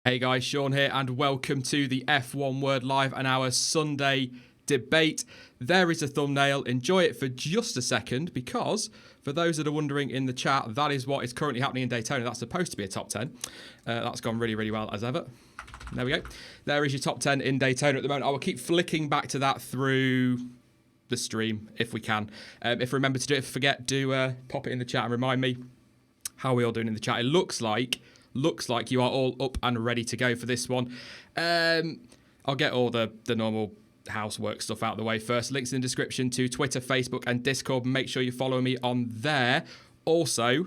Hey guys, Sean here, and welcome to the F1 Word Live and our Sunday debate. There is a thumbnail. Enjoy it for just a second, because for those that are wondering in the chat, that is what is currently happening in Daytona. That's supposed to be a top 10. That's gone really, really well as ever. There we go. There is your top 10 in Daytona at the moment. I will keep flicking back to that through the stream if we can. If I remember to do it, if I forget, do pop it in the chat and remind me how we all doing in the chat. It looks like you are all up and ready to go for this one. I'll get all the normal housework stuff out of the way first. Links in the description to Twitter, Facebook, and Discord. Make sure you follow me on there. Also,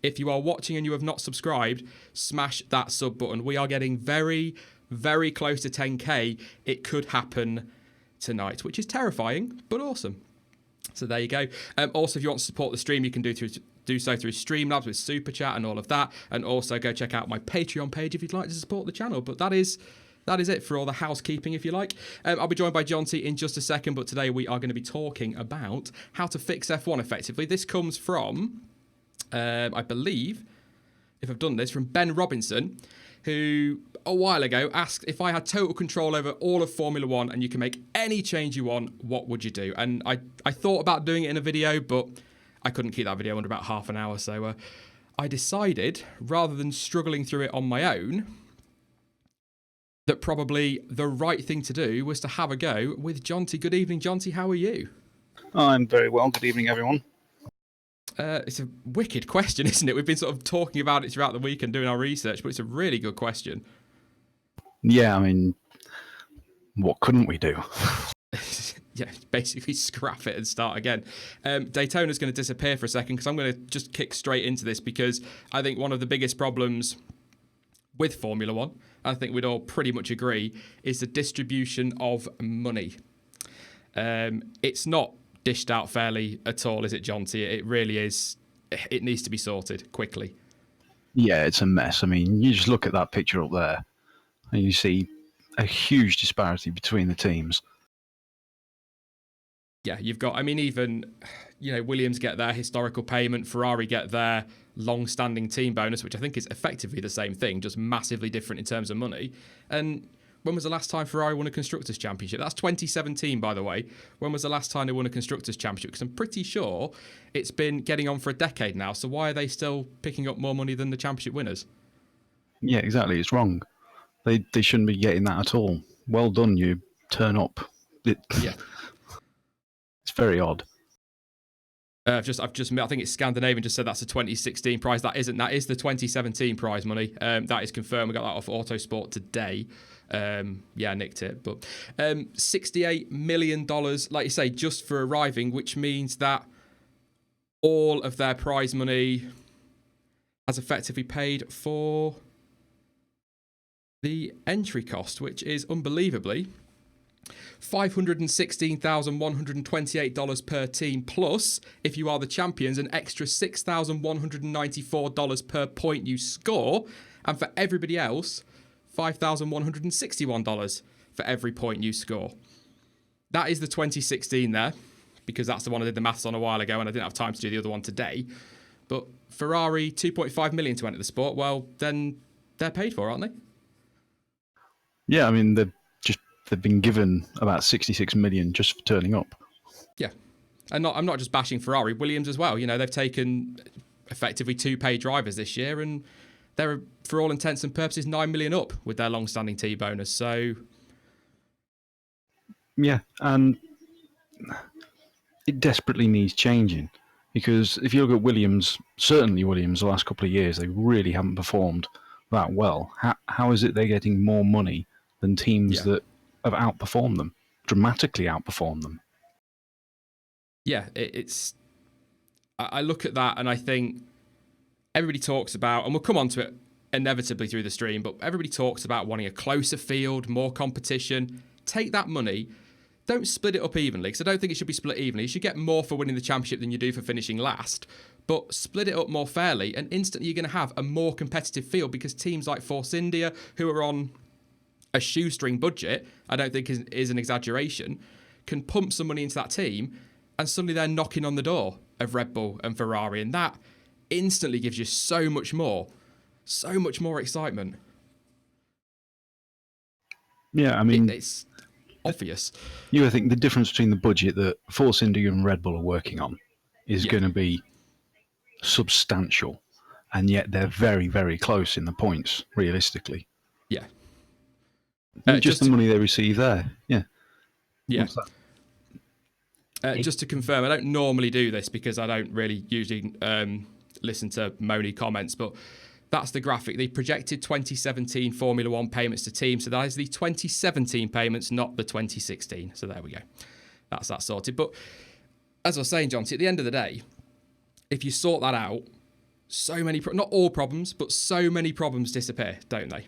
if you are watching and you have not subscribed, smash that sub button. We are getting very, very close to 10k. It could happen tonight, which is terrifying, but awesome. So there you go. Also, if you want to support the stream, you can do so through Streamlabs with Super Chat and all of that. And also go check out my Patreon page if you'd like to support the channel. But that is it for all the housekeeping, if you like. I'll be joined by John T in just a second, but today we are going to be talking about how to fix F1 effectively. This comes from, I believe, if I've done this, from Ben Robinson, who a while ago asked if I had total control over all of Formula One and you can make any change you want, what would you do? And I thought about doing it in a video, but I couldn't keep that video under about half an hour. So I decided, rather than struggling through it on my own, that probably the right thing to do was to have a go with Jonty. Good evening, Jonty. How are you? I'm very well. Good evening, everyone. It's a wicked question, isn't it? We've been sort of talking about it throughout the week and doing our research, but it's a really good question. Yeah, I mean, what couldn't we do? Yeah, basically scrap it and start again. Daytona's going to disappear for a second because I'm going to just kick straight into this, because I think one of the biggest problems with Formula One, I think we'd all pretty much agree, is the distribution of money. It's not dished out fairly at all, is it, John T? It really is. It needs to be sorted quickly. Yeah, it's a mess. I mean, you just look at that picture up there and you see a huge disparity between the teams. Yeah, you've got, I mean, even, Williams get their historical payment, Ferrari get their long-standing team bonus, which I think is effectively the same thing, just massively different in terms of money. And when was the last time Ferrari won a Constructors' Championship? That's 2017, by the way. When was the last time they won a Constructors' Championship? Because I'm pretty sure it's been getting on for a decade now, so why are they still picking up more money than the championship winners? Yeah, exactly. It's wrong. They shouldn't be getting that at all. Well done, you turn up. Yeah. It's very odd. I think it's Scandinavian just said that's a 2016 prize. That isn't. That is the 2017 prize money. That is confirmed. We got that off Autosport today. Nicked it. But $68 million, like you say, just for arriving, which means that all of their prize money has effectively paid for the entry cost, which is unbelievably $516,128 per team, plus, if you are the champions, an extra $6,194 per point you score, and for everybody else, $5,161 for every point you score. That is the 2016 there, because that's the one I did the maths on a while ago, and I didn't have time to do the other one today. But Ferrari, 2.5 million to enter the sport. Well, then they're paid for, aren't they? Yeah, I mean, they've been given about 66 million just for turning up. Yeah. And I'm not just bashing Ferrari, Williams as well. They've taken effectively 2 paid drivers this year, and they're, for all intents and purposes, 9 million up with their long-standing T bonus. So, yeah, and it desperately needs changing, because if you look at Williams, certainly Williams, the last couple of years, they really haven't performed that well. How is it they're getting more money than teams that have outperformed them, dramatically outperformed them? Yeah, I look at that and I think everybody talks about, and we'll come on to it inevitably through the stream, but everybody talks about wanting a closer field, more competition. Take that money, don't split it up evenly, because I don't think it should be split evenly. You should get more for winning the championship than you do for finishing last, but split it up more fairly, and instantly you're going to have a more competitive field, because teams like Force India, who are on a shoestring budget, I don't think is an exaggeration, can pump some money into that team, and suddenly they're knocking on the door of Red Bull and Ferrari, and that instantly gives you so much more excitement. Yeah, I mean, It's obvious. you think the difference between the budget that Force India and Red Bull are working on is Yeah. going to be substantial, and yet they're very, very close in the points, realistically. Yeah. Just the money they receive there. Yeah. Yeah. What's that? Just to confirm, I don't normally do this because I don't really usually listen to moany comments, but that's the graphic. The projected 2017 Formula One payments to teams. So that is the 2017 payments, not the 2016. So there we go. That's that sorted. But as I was saying, John, at the end of the day, if you sort that out, so many, not all problems, but so many problems disappear, don't they?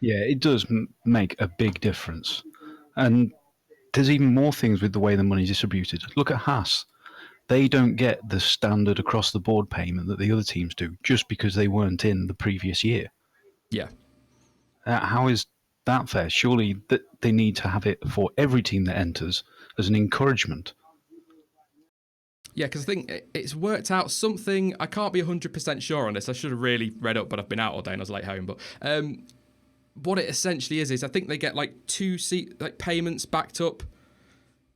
Yeah, it does make a big difference. And there's even more things with the way the money's distributed. Look at Haas. They don't get the standard across the board payment that the other teams do just because they weren't in the previous year. Yeah. How is that fair? Surely that they need to have it for every team that enters as an encouragement. Yeah, because I think it's worked out something. I can't be 100% sure on this. I should have really read up, but I've been out all day and I was late home. But what it essentially is I think they get like payments backed up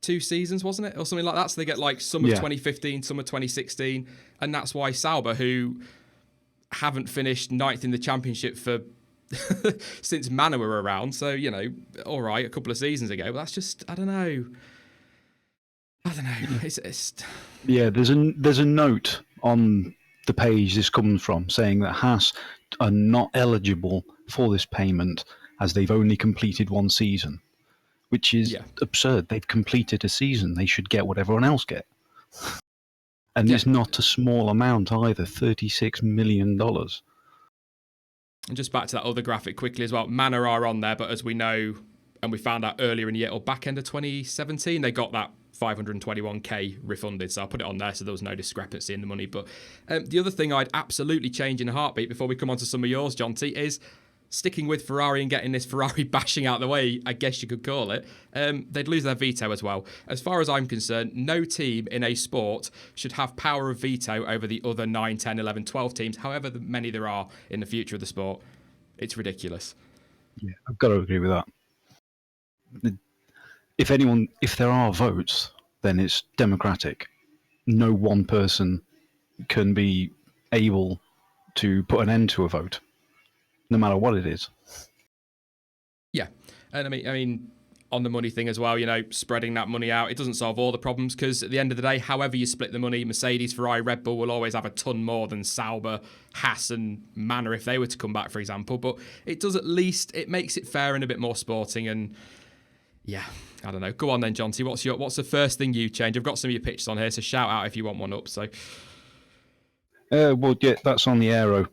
2 seasons, wasn't it? Or something like that. So they get like some of 2015, some of 2016. And that's why Sauber, who haven't finished 9th in the championship for since Manor were around. So, all right, a couple of seasons ago. But that's just, I don't know. It's Yeah, there's a note on the page this comes from saying that Haas are not eligible for this payment as they've only completed 1 season, which is absurd. They've completed a season. They should get what everyone else get. And it's not a small amount either, $36 million. And just back to that other graphic quickly as well. Manor are on there, but as we know, and we found out earlier in the year, or back end of 2017, they got that 521k refunded. So I put it on there so there was no discrepancy in the money. But the other thing I'd absolutely change in a heartbeat before we come on to some of yours, John T, is sticking with Ferrari and getting this Ferrari bashing out the way, I guess you could call it. They'd lose their veto as well. As far as I'm concerned, no team in a sport should have power of veto over the other 9, 10, 11, 12 teams, however many there are in the future of the sport. It's ridiculous. Yeah, I've got to agree with that. If there are votes, then it's democratic. No one person can be able to put an end to a vote, no matter what it is. Yeah, and I mean, on the money thing as well, spreading that money out, it doesn't solve all the problems because at the end of the day, however you split the money, Mercedes, Ferrari, Red Bull will always have a ton more than Sauber, Haas and Manor if they were to come back, for example. But it does it makes it fair and a bit more sporting. And yeah, I don't know. Go on then, John T. What's the first thing you change? I've got some of your pictures on here, so shout out if you want one up. So, well, yeah, that's on the aero.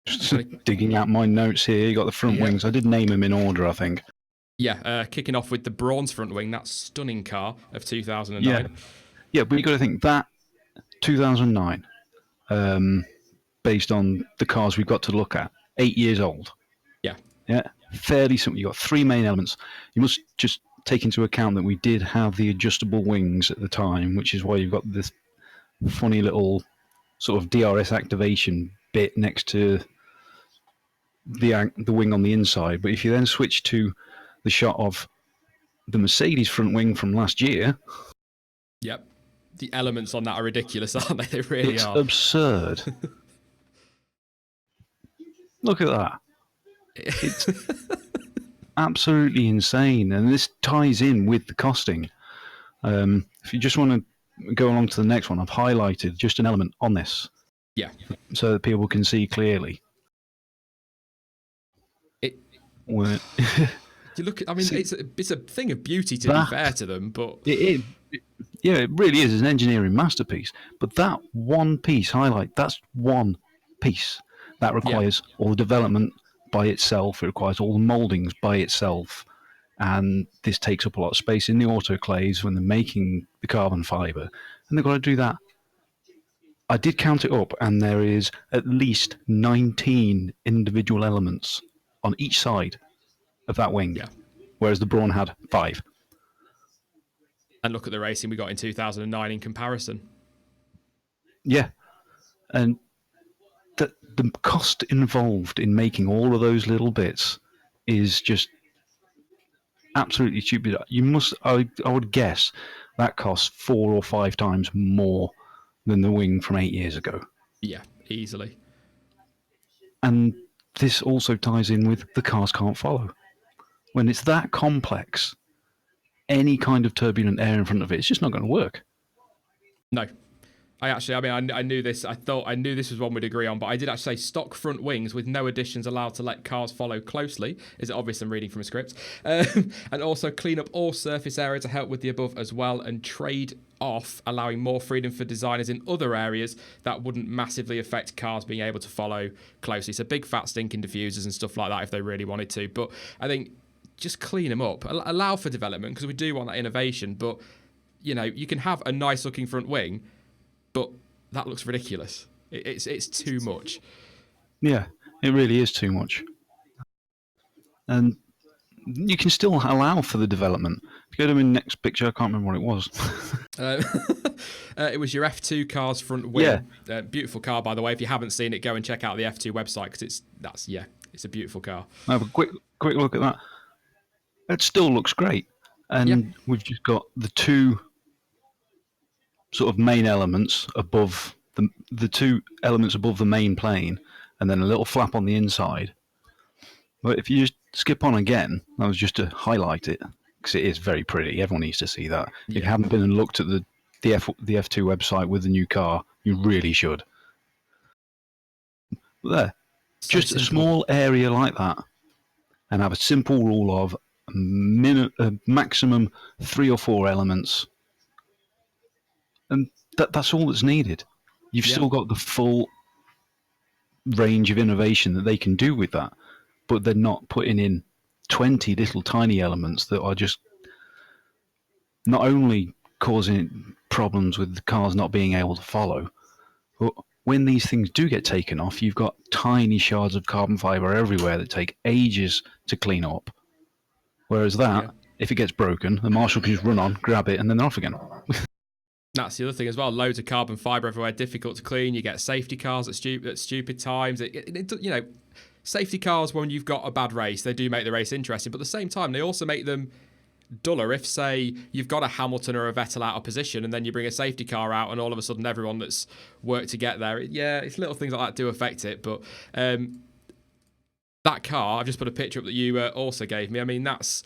Just digging out my notes here. You got the front wings. I did name them in order, I think. Yeah, kicking off with the bronze front wing, that stunning car of 2009. Yeah, but you got to think that 2009, based on the cars we've got to look at, 8 years old. Yeah, fairly simple. You got 3 main elements. You must just take into account that we did have the adjustable wings at the time, which is why you've got this funny little sort of DRS activation bit next to the wing on the inside. But if you then switch to the shot of the Mercedes front wing from last year, yep, the elements on that are ridiculous, aren't they? They really are. It's absurd. Look at that. It's absolutely insane, and this ties in with the costing. If you just want to go along to the next one, I've highlighted just an element on this. Yeah. So that people can see clearly. You look at, I mean, it's a thing of beauty to be fair to them, but it really is an engineering masterpiece. But that one piece that's one piece that requires all the development by itself. It requires all the mouldings by itself, and this takes up a lot of space in the autoclaves when they're making the carbon fibre, and they've got to do that. I did count it up, and there is at least 19 individual elements on each side of that wing, whereas the Brawn had 5. And look at the racing we got in 2009 in comparison. Yeah, and the cost involved in making all of those little bits is just absolutely stupid. I would guess that costs 4 or 5 times more than the wing from 8 years ago. Yeah, easily. And this also ties in with the cars can't follow. When it's that complex, any kind of turbulent air in front of it, it's just not going to work. No. I knew this. I knew this was one we'd agree on, but I did actually say stock front wings with no additions allowed to let cars follow closely. Is it obvious I'm reading from a script? And also clean up all surface area to help with the above as well, and trade off, allowing more freedom for designers in other areas that wouldn't massively affect cars being able to follow closely. So big fat stinking diffusers and stuff like that if they really wanted to. But I think just clean them up, allow for development, because we do want that innovation. But you can have a nice looking front wing, but that looks ridiculous. It's too much. Yeah, it really is too much. And you can still allow for the development. If you go to the next picture, I can't remember what it was. It was your F2 car's front wing. Yeah. Beautiful car, by the way. If you haven't seen it, go and check out the F2 website, because it's a beautiful car. Have a quick look at that. It still looks great. And we've just got the two sort of main elements above the two elements above the main plane, and then a little flap on the inside. But if you just skip on again, that was just to highlight it, because it is very pretty. Everyone needs to see that. If you haven't been and looked at the F2 website with the new car, you really should. There, so just simple. A small area like that, and have a simple rule of maximum 3 or 4 elements, and that's all that's needed. You've still got the full range of innovation that they can do with that, but they're not putting in 20 little tiny elements that are just not only causing problems with the cars not being able to follow, but when these things do get taken off, you've got tiny shards of carbon fiber everywhere that take ages to clean up. Whereas that, if it gets broken, the marshal can just run on, grab it, and then they're off again. That's the other thing as well. Loads of carbon fibre everywhere, difficult to clean. You get safety cars at stupid times. Safety cars, when you've got a bad race, they do make the race interesting. But at the same time, they also make them duller. If, say, you've got a Hamilton or a Vettel out of position, and then you bring a safety car out, and all of a sudden everyone that's worked to get there, it's little things like that do affect it. But that car, I've just put a picture up that you also gave me. I mean, that's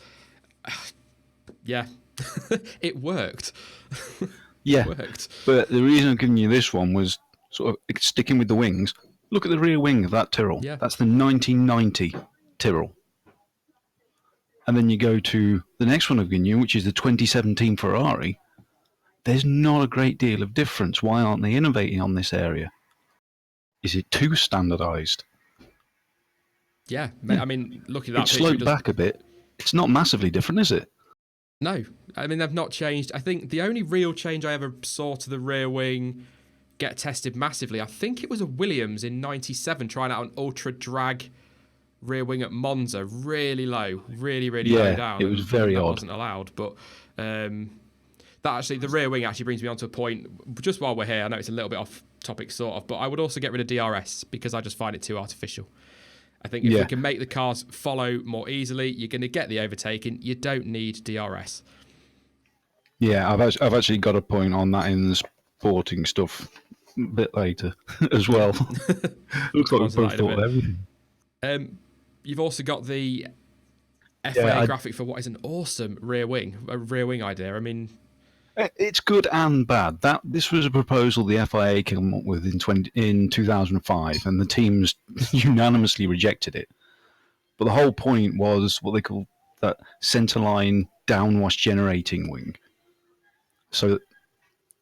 it worked. Yeah, it worked. But the reason I'm giving you this one was sort of sticking with the wings. Look at the rear wing of that Tyrrell. Yeah. That's the 1990 Tyrrell. And then you go to the next one I've given you, which is the 2017 Ferrari. There's not a great deal of difference. Why aren't they innovating on this area? Is it too standardised? Yeah, I mean, look at that. It's sloped back a bit. It's not massively different, is it? No, I mean, they've not changed. I think the only real change I ever saw to the rear wing get tested massively, I think it was a Williams in 97 trying out an ultra drag rear wing at Monza, really low, really low down. It was very odd. Wasn't allowed, but that actually, the rear wing actually brings me on to a point, just while we're here, I know it's a little bit off topic sort of, but I would also get rid of DRS because I just find it too artificial. I think if we can make the cars follow more easily, you're going to get the overtaking. You don't need DRS. Yeah, I've actually got a point on that in the sporting stuff a bit later as well. Looks like we've both thought of everything. You've also got the FIA graphic for what is an awesome rear wing idea. I mean, it's good and bad. This was a proposal the FIA came up with in 2005, and the teams unanimously rejected it. But the whole point was what they call that centerline downwash generating wing. So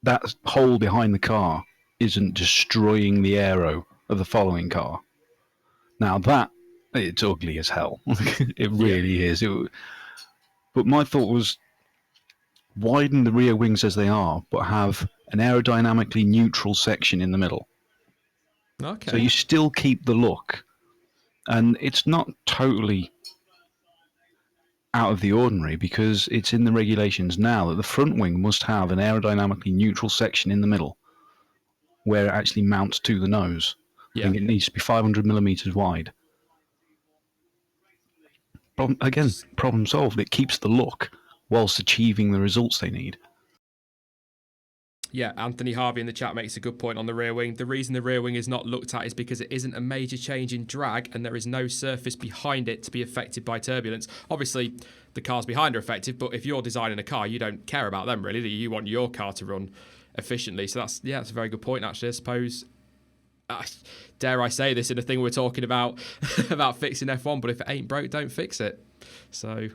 that hole behind the car isn't destroying the aero of the following car. Now it's ugly as hell. It really is. But my thought was, widen the rear wings as they are, but have an aerodynamically neutral section in the middle. Okay. So you still keep the look, and it's not totally out of the ordinary because it's in the regulations now that the front wing must have an aerodynamically neutral section in the middle where it actually mounts to the nose. I think it needs to be 500 millimeters wide. Problem solved. It keeps the look whilst achieving the results they need. Yeah, Anthony Harvey in the chat makes a good point on the rear wing. The reason the rear wing is not looked at is because it isn't a major change in drag and there is no surface behind it to be affected by turbulence. Obviously, the cars behind are affected, but if you're designing a car, you don't care about them really. You want your car to run efficiently. So that's a very good point actually, I suppose. Dare I say this in a thing we're talking about about fixing F1, but if it ain't broke, don't fix it. So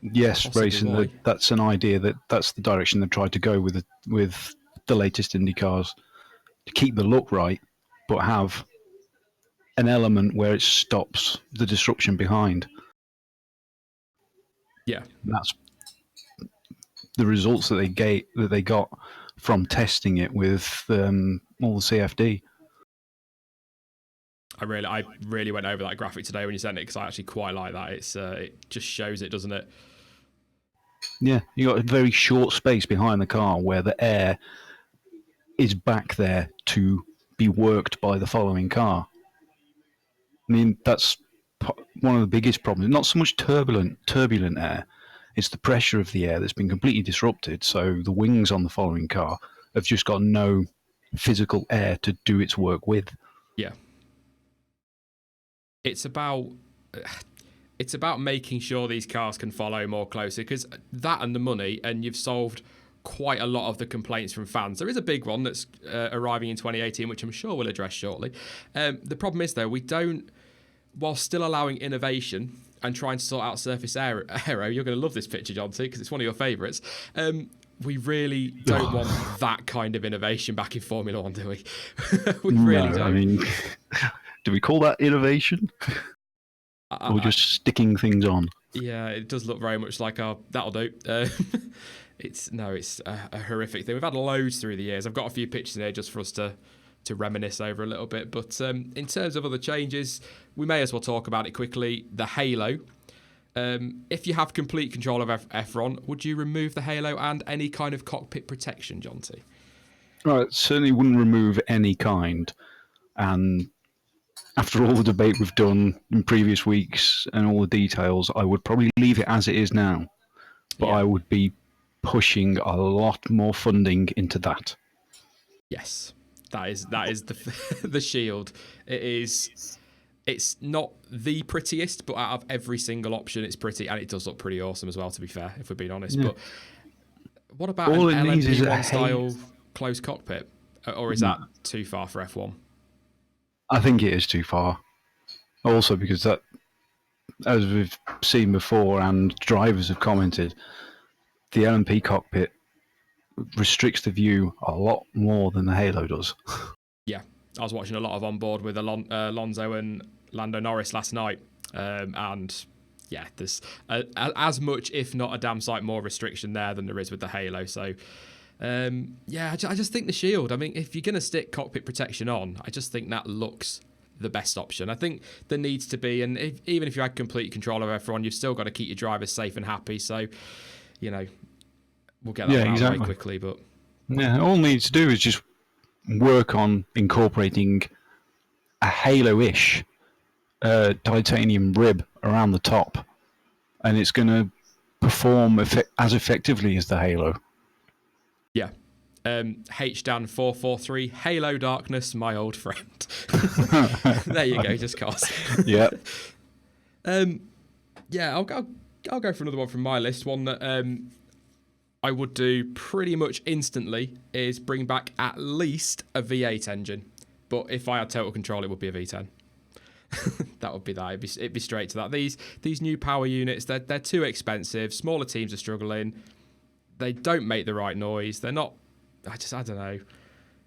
yes, racing. That's an idea that's the direction they've tried to go with the latest Indy cars, to keep the look right, but have an element where it stops the disruption behind. Yeah, and that's the results that they got from testing it with all the CFD. I really went over that graphic today when you sent it because I actually quite like that. It just shows it, doesn't it? Yeah, you got a very short space behind the car where the air is back there to be worked by the following car. I mean, that's one of the biggest problems. Not so much turbulent air, it's the pressure of the air that's been completely disrupted. So the wings on the following car have just got no physical air to do its work with. Yeah. It's about making sure these cars can follow more closely, because that and the money, and you've solved quite a lot of the complaints from fans. There is a big one that's arriving in 2018, which I'm sure we'll address shortly. The problem is, though, we don't, while still allowing innovation and trying to sort out surface aero, you're going to love this picture, John, too, because it's one of your favourites. We really don't want that kind of innovation back in Formula One, do we? We really don't. I mean, do we call that innovation? Or just sticking things on? Yeah, it does look very much like that'll do. It's a horrific thing. We've had loads through the years. I've got a few pictures in here just for us to reminisce over a little bit. But in terms of other changes, we may as well talk about it quickly. The halo. If you have complete control of F1, would you remove the halo and any kind of cockpit protection, John T? Right, certainly wouldn't remove any kind. And after all the debate we've done in previous weeks and all the details, I would probably leave it as it is now. But I would be pushing a lot more funding into that. Yes, that is the the shield. It's not the prettiest, but out of every single option, it's pretty, and it does look pretty awesome as well, to be fair, if we're being honest. Yeah. But what about all an LMP1 style closed cockpit? Or is that too far for F1? I think it is too far. Also because that, as we've seen before and drivers have commented, the LMP cockpit restricts the view a lot more than the Halo does. Yeah, I was watching a lot of On Board with Alonso and Lando Norris last night, and yeah, there's as much, if not a damn sight more restriction there than there is with the Halo. So yeah, I just think the shield, I mean, if you're going to stick cockpit protection on, I just think that looks the best option. I think there needs to be, and even if you had complete control of F1, you've still got to keep your drivers safe and happy. So, you know, we'll get that out very quickly. But yeah, all it needs to do is just work on incorporating a Halo-ish titanium rib around the top, and it's going to perform as effectively as the Halo. Yeah. HDan443, Halo Darkness, my old friend. There you go, just cause. Yeah. Yeah, I'll go for another one from my list. One that I would do pretty much instantly is bring back at least a V8 engine. But if I had total control, it would be a V10. That would be that. It'd be straight to that. These new power units, they're too expensive. Smaller teams are struggling. They don't make the right noise. They're not. I don't know.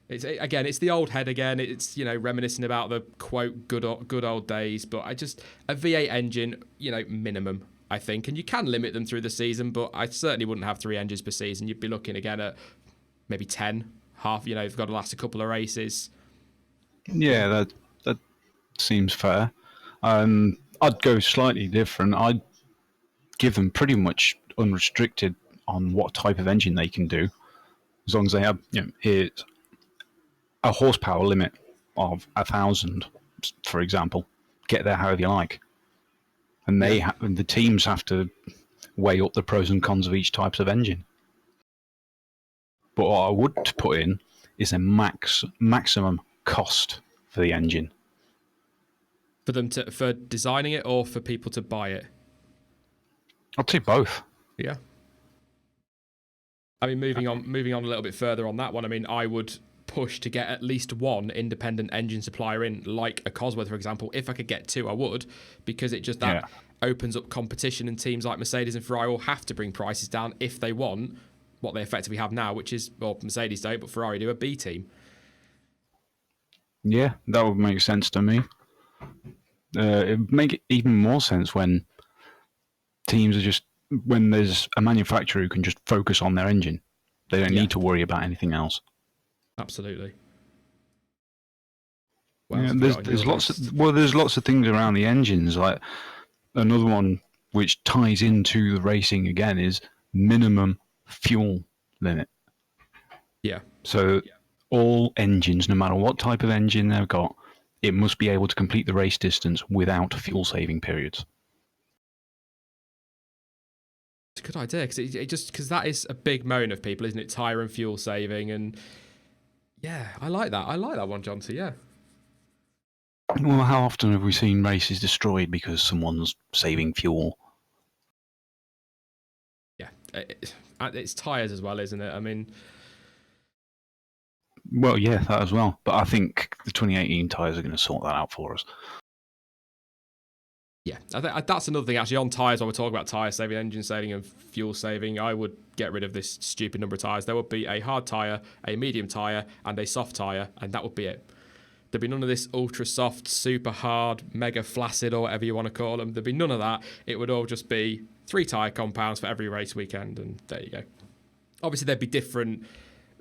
It's the old head again. It's, you know, reminiscing about the quote good old days. But a V8 engine, you know, minimum, I think, and you can limit them through the season. But I certainly wouldn't have 3 engines per season. You'd be looking again at maybe 10, half. You know, you've got to last a couple of races. Yeah, that seems fair. I'd go slightly different. I'd give them pretty much unrestricted on what type of engine they can do, as long as they have, you know, a horsepower limit of 1,000, for example. Get there however you like. and and the teams have to weigh up the pros and cons of each type of engine. But what I would put in is a maximum cost for the engine. For designing it or for people to buy it? I'd say both. Yeah. I mean, moving on a little bit further on that one, I mean, I would push to get at least one independent engine supplier in, like a Cosworth, for example. If I could get two, I would, because it just opens up competition, and teams like Mercedes and Ferrari will have to bring prices down if they want what they effectively have now, which is, well, Mercedes don't, but Ferrari do, a B team. Yeah, that would make sense to me. It would make even more sense when teams are when there's a manufacturer who can just focus on their engine. They don't need to worry about anything else. Absolutely. Yeah, there's lots of things around the engines. Like another one which ties into the racing again is minimum fuel limit. Yeah. So all engines, no matter what type of engine they've got, it must be able to complete the race distance without fuel saving periods. It's a good idea, because that is a big moan of people, isn't it? Tyre and fuel saving, and yeah, I like that. I like that one, John. So yeah. Well, how often have we seen races destroyed because someone's saving fuel? Yeah, it's tyres as well, isn't it? I mean, well, yeah, that as well. But I think the 2018 tyres are going to sort that out for us. Yeah, I think that's another thing actually on tyres. When we're talking about tyre saving, engine saving, and fuel saving, I would get rid of this stupid number of tyres. There would be a hard tyre, a medium tyre, and a soft tyre, and that would be it. There'd be none of this ultra soft, super hard, mega flaccid, or whatever you want to call them. There'd be none of that. It would all just be 3 tyre compounds for every race weekend, and there you go. Obviously, they'd be different.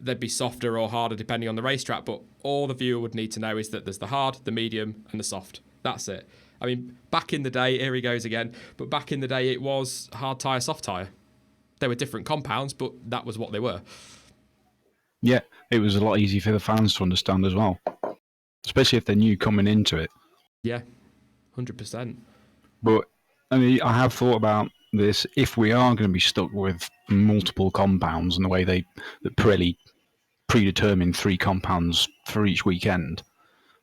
They'd be softer or harder depending on the racetrack, but all the viewer would need to know is that there's the hard, the medium, and the soft. That's it. I mean, back in the day, here he goes again, but back in the day it was hard tyre, soft tyre. They were different compounds, but that was what they were. Yeah, it was a lot easier for the fans to understand as well, especially if they're new coming into it. Yeah, 100%. But, I mean, I have thought about this. If we are going to be stuck with multiple compounds and the way that Pirelli predetermine 3 compounds for each weekend,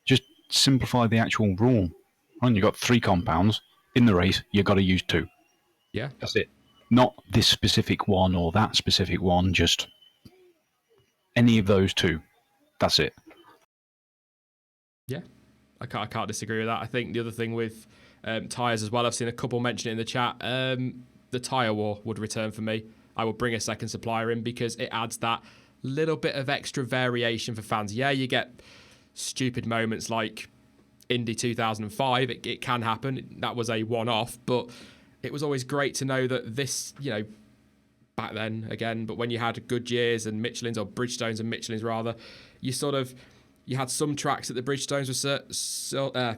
just simplify the actual rule. And you've got 3 compounds in the race, you've got to use 2. Yeah. That's it. Not this specific one or that specific one, just any of those 2. That's it. Yeah, I can't disagree with that. I think the other thing with tyres as well, I've seen a couple mention it in the chat, the tyre war would return for me. I would bring a second supplier in because it adds that little bit of extra variation for fans. Yeah, you get stupid moments like Indy 2005. It can happen. That was a one-off, but it was always great to know that this, back then again, but when you had Goodyears and Michelins, or Bridgestones and Michelins rather, you had some tracks that the Bridgestones were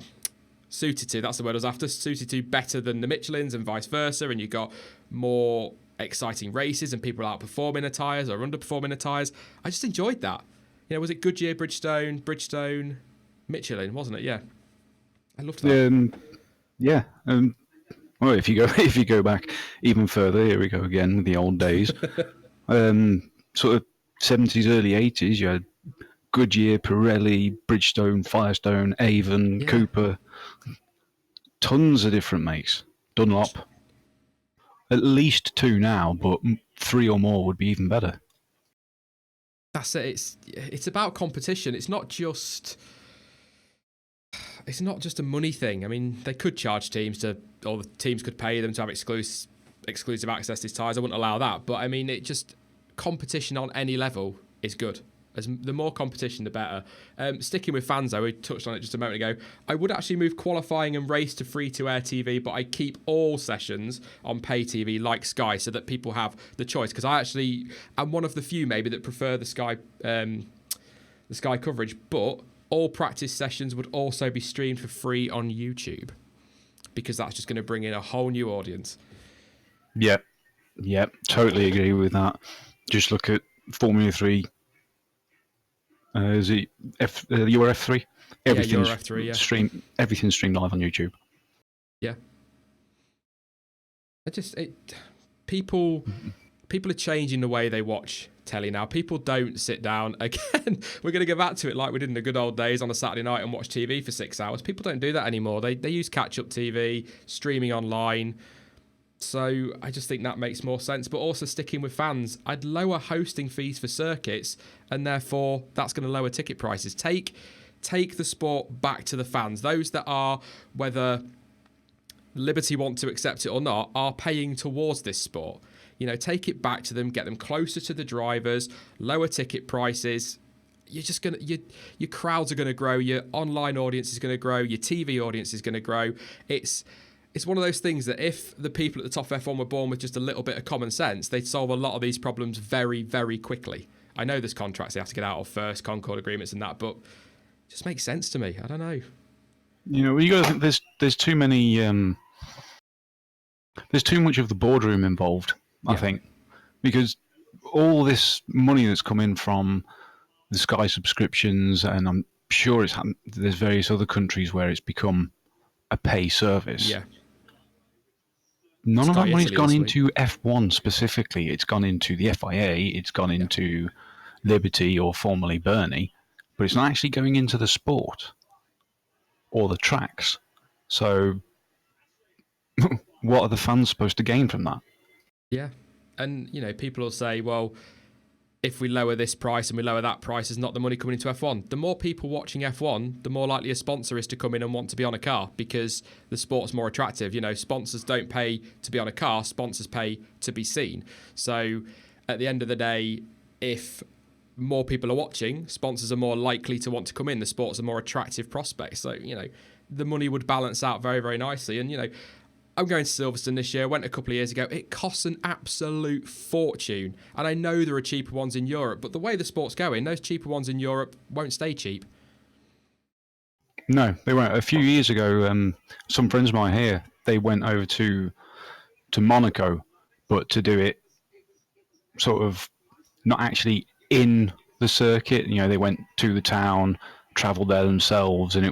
suited to. That's the word I was after. Suited to better than the Michelins and vice versa, and you got more exciting races and people outperforming the tyres or underperforming the tyres. I just enjoyed that. Was it Goodyear, Bridgestone, Michelin, wasn't it? Yeah. I loved that. Yeah. Well, if you go back even further, here we go again with the old days. Sort of 70s, early 80s, you had Goodyear, Pirelli, Bridgestone, Firestone, Avon, Cooper. Tons of different makes. Dunlop. At least 2 now, but 3 or more would be even better. That's it. It's about competition. It's not just a money thing. I mean, they could charge teams or the teams could pay them to have exclusive access to these tyres. I wouldn't allow that. But I mean, competition on any level is good. The more competition, the better. Sticking with fans, though, we touched on it just a moment ago. I would actually move qualifying and race to free-to-air TV, but I keep all sessions on pay TV like Sky, so that people have the choice. Because I actually am one of the few maybe that prefer the Sky coverage, but all practice sessions would also be streamed for free on YouTube, because that's just going to bring in a whole new audience. Yep, totally agree with that. Just look at Formula 3. Is it your F3? Everything's F3, yeah. Everything's streamed live on YouTube. Yeah. People are changing the way they watch telly now. People don't sit down. Again, we're going to go back to it like we did in the good old days on a Saturday night and watch TV for 6 hours. People don't do that anymore. They use catch-up TV, streaming online. So I just think that makes more sense. But also sticking with fans, I'd lower hosting fees for circuits, and therefore that's going to lower ticket prices. Take the sport back to the fans. Those that are, whether Liberty want to accept it or not, are paying towards this sport. Take it back to them, get them closer to the drivers, lower ticket prices. You're just gonna, your crowds are going to grow, your online audience is going to grow, your TV audience is going to grow. It's one of those things that if the people at the top of F1 were born with just a little bit of common sense, they'd solve a lot of these problems very, very quickly. I know there's contracts they have to get out of first, Concord agreements and that, but it just makes sense to me. I don't know. You got to think there's too many. There's too much of the boardroom involved. I think, because all this money that's come in from the Sky subscriptions, and I'm sure there's various other countries where it's become a pay service. Yeah. None of that money's gone into F1 specifically. It's gone into the FIA. It's gone into Liberty, or formerly Bernie, but it's not actually going into the sport or the tracks. So, what are the fans supposed to gain from that? Yeah. And, people will say, well, if we lower this price and we lower that price, is not the money coming into F1? The more people watching F1, the more likely a sponsor is to come in and want to be on a car, because the sport's more attractive. Sponsors don't pay to be on a car, sponsors pay to be seen. So at the end of the day, if more people are watching, sponsors are more likely to want to come in. The sport's a more attractive prospect. So, the money would balance out very, very nicely. And, I'm going to Silverstone this year. I went a couple of years ago. It costs an absolute fortune. And I know there are cheaper ones in Europe, but the way the sport's going, those cheaper ones in Europe won't stay cheap. No, they won't. A few years ago, some friends of mine here, they went over to Monaco, but to do it sort of not actually in the circuit. They went to the town, travelled there themselves, and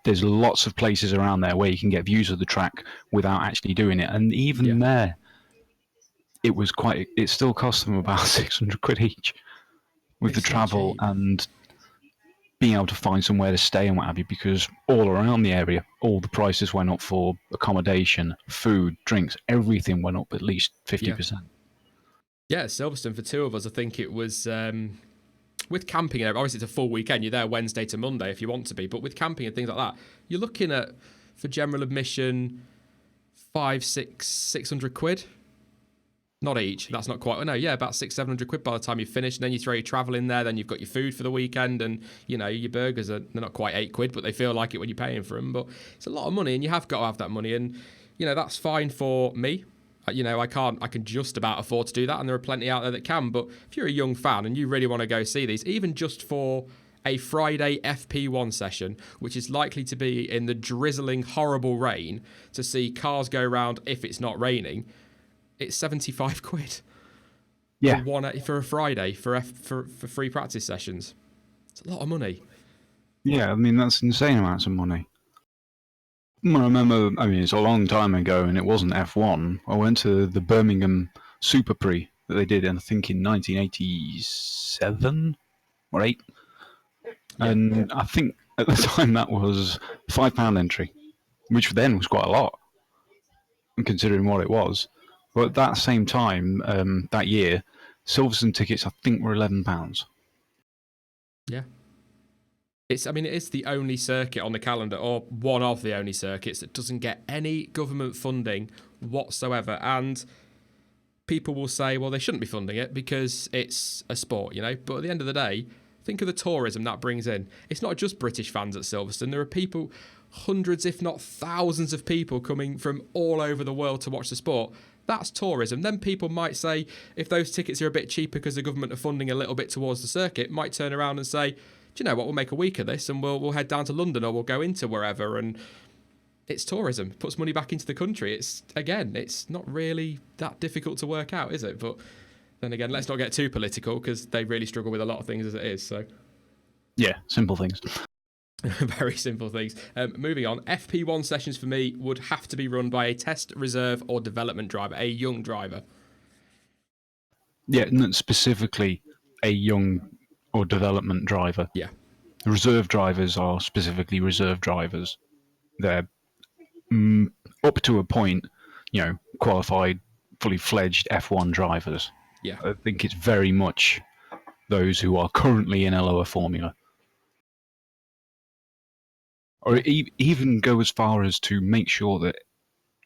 there's lots of places around there where you can get views of the track without actually doing it. And even there, it still cost them about 600 quid each with the travel and being able to find somewhere to stay and what have you, because all around the area, all the prices went up for accommodation, food, drinks, everything went up at least 50%. Yeah, Silverstone for two of us, I think it was... with camping, obviously it's a full weekend. You're there Wednesday to Monday if you want to be. But with camping and things like that, you're looking at, for general admission, 600 quid. Not each. That's not quite. No, about 600-700 quid by the time you finish. And then you throw your travel in there. Then you've got your food for the weekend, and your burgers they're not quite 8 quid, but they feel like it when you're paying for them. But it's a lot of money, and you have got to have that money. And that's fine for me. I can just about afford to do that, and there are plenty out there that can. But if you're a young fan and you really want to go see these, even just for a Friday FP1 session, which is likely to be in the drizzling, horrible rain, to see cars go round if it's not raining, it's 75 quid. Yeah. For a Friday for free practice sessions. It's a lot of money. Yeah, that's insane amounts of money. I remember, it's a long time ago, and it wasn't F1. I went to the Birmingham Super Prix that they did, I think in 1987 or 8. Yeah. And I think at the time that was £5 entry, which then was quite a lot, considering what it was. But at that same time, that year, Silverstone tickets I think were £11. Yeah. It is the only circuit on the calendar, or one of the only circuits, that doesn't get any government funding whatsoever. And people will say, well, they shouldn't be funding it because it's a sport, But at the end of the day, think of the tourism that brings in. It's not just British fans at Silverstone. There are people, hundreds, if not thousands of people coming from all over the world to watch the sport. That's tourism. Then people might say, if those tickets are a bit cheaper because the government are funding a little bit towards the circuit, might turn around and say, do you know what, we'll make a week of this and we'll head down to London, or we'll go into wherever. And it's tourism. It puts money back into the country. It's not really that difficult to work out, is it? But then again, let's not get too political, because they really struggle with a lot of things as it is. So, yeah, simple things. Very simple things. Moving on, FP1 sessions for me would have to be run by a test, reserve, or development driver, a young driver. Yeah, specifically a young or development driver. Yeah. Reserve drivers are specifically reserve drivers. They're up to a point, qualified, fully fledged F1 drivers. Yeah. I think it's very much those who are currently in a lower formula. Or even go as far as to make sure that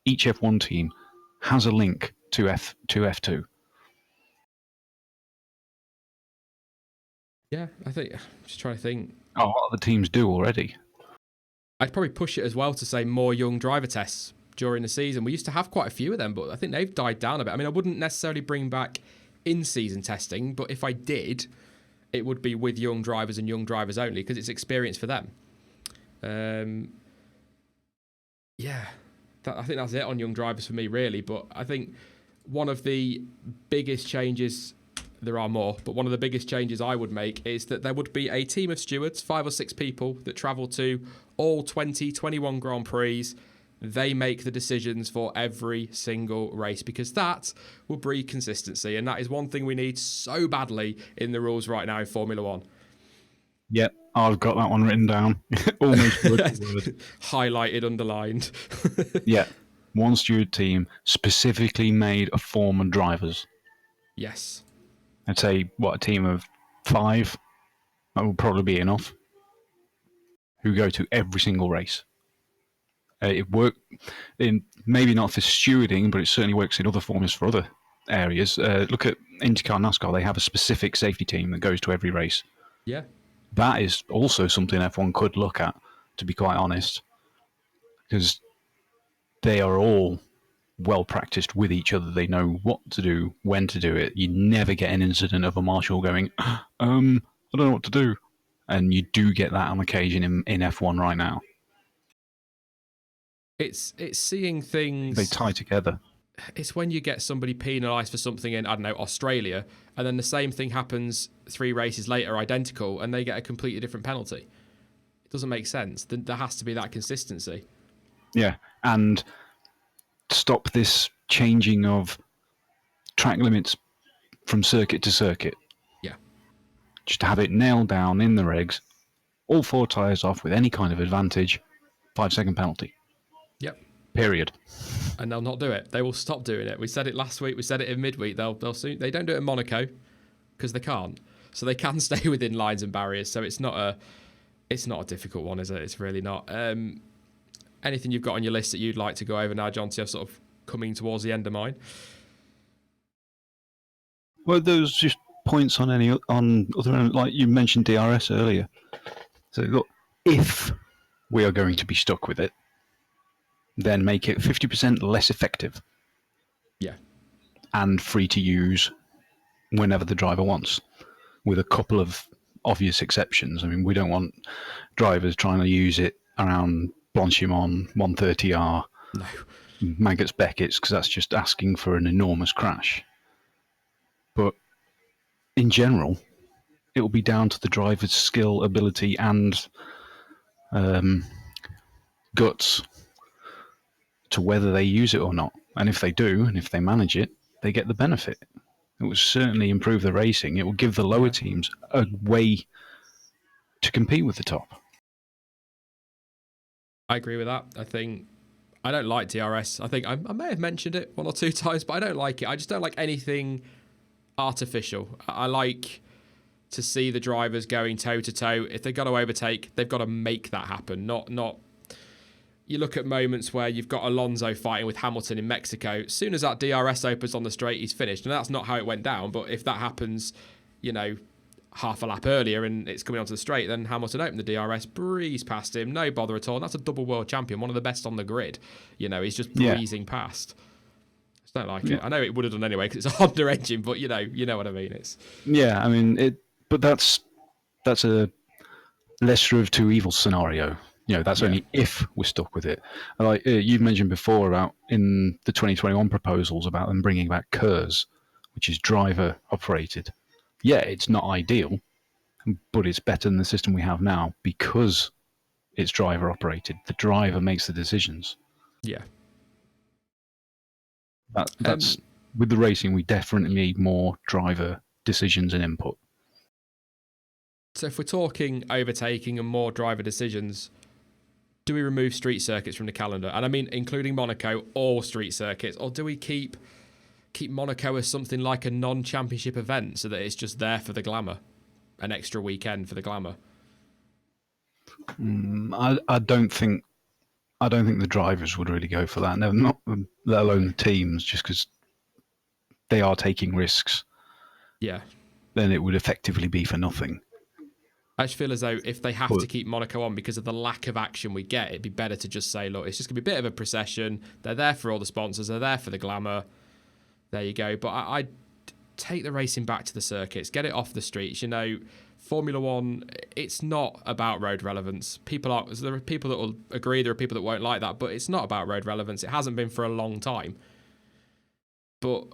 each F1 team has a link to F2. Yeah, I think, just trying to think. A lot of the teams do already. I'd probably push it as well to say more young driver tests during the season. We used to have quite a few of them, but I think they've died down a bit. I mean, I wouldn't necessarily bring back in-season testing, but if I did, it would be with young drivers and young drivers only because it's experience for them. Yeah, I think that's it on young drivers for me, really. But I think one of the biggest changes, there are more, but one of the biggest changes I would make is that there would be a team of stewards, 5 or 6 people that travel to all 21 Grand Prix. They make the decisions for every single race because that will breed consistency. And that is one thing we need so badly in the rules right now in Formula One. Yep, I've got that one written down. Almost word for word. Highlighted, underlined. Yeah, one steward team specifically made of former drivers. Yes. I'd say, a team of 5? That would probably be enough. Who go to every single race. It worked in maybe not for stewarding, but it certainly works in other forms for other areas. Look at IndyCar, NASCAR; they have a specific safety team that goes to every race. Yeah. That is also something F1 could look at, to be quite honest, because they are all well practiced with each other. They know what to do, when to do it. You never get an incident of a marshal going, I don't know what to do. And you do get that on occasion in F1 right now. It's seeing things. They tie together. It's when you get somebody penalised for something in, I don't know, Australia, and then the same thing happens 3 races later, identical, and they get a completely different penalty. It doesn't make sense. There has to be that consistency. Yeah, and stop this changing of track limits from circuit to circuit. Yeah. Just have it nailed down in the regs. All 4 tyres off with any kind of advantage, 5-second penalty. Yep. Period. And they'll not do it. They will stop doing it. We said it last week. We said it in midweek. They'll soon. They don't do it in Monaco because they can't. So they can stay within lines and barriers. So it's not a difficult one, is it? It's really not. Anything you've got on your list that you'd like to go over now, John? So you're sort of coming towards the end of mine. Well, those just points on other, like you mentioned DRS earlier. So look, if we are going to be stuck with it, then make it 50% less effective. Yeah. And free to use whenever the driver wants, with a couple of obvious exceptions. I mean, we don't want drivers trying to use it around Blanchimont 130R, No. Maggots Beckett's, because that's just asking for an enormous crash. But in general, it will be down to the driver's skill, ability, and guts to whether they use it or not. And if they do, and if they manage it, they get the benefit. It will certainly improve the racing. It will give the lower teams a way to compete with the top. I agree with that. I think I don't like DRS. I think I may have mentioned it 1 or 2 times, but I don't like it. I just don't like anything artificial. I like to see the drivers going toe to toe. If they've got to overtake, they've got to make that happen. Not. You look at moments where you've got Alonso fighting with Hamilton in Mexico. As soon as that DRS opens on the straight, he's finished. And that's not how it went down. But if that happens, half a lap earlier and it's coming onto the straight, then Hamilton opened the DRS, breezed past him, no bother at all. And that's a double world champion, one of the best on the grid. He's just breezing past. I just don't like it. I know it would have done anyway because it's a Honda engine, but you know what I mean. But that's a lesser of 2 evils scenario. That's only if we're stuck with it. Like you've mentioned before about in the 2021 proposals about them bringing back KERS, which is driver operated. Yeah, it's not ideal, but it's better than the system we have now because it's driver operated. The driver makes the decisions. Yeah. That's with the racing, we definitely need more driver decisions and input. So if we're talking overtaking and more driver decisions, do we remove street circuits from the calendar? And I mean, including Monaco, all street circuits, or do we keep Monaco as something like a non-championship event so that it's just there for the glamour, an extra weekend for the glamour? I don't think the drivers would really go for that. No, not let alone the teams, just because they are taking risks. Yeah. Then it would effectively be for nothing. I just feel as though if they have to keep Monaco on because of the lack of action we get, it'd be better to just say, look, it's just going to be a bit of a procession. They're there for all the sponsors. They're there for the glamour. There you go. But I'd take the racing back to the circuits. Get it off the streets. You know, Formula One, it's not about road relevance. There are people that will agree. There are people that won't like that. But it's not about road relevance. It hasn't been for a long time. But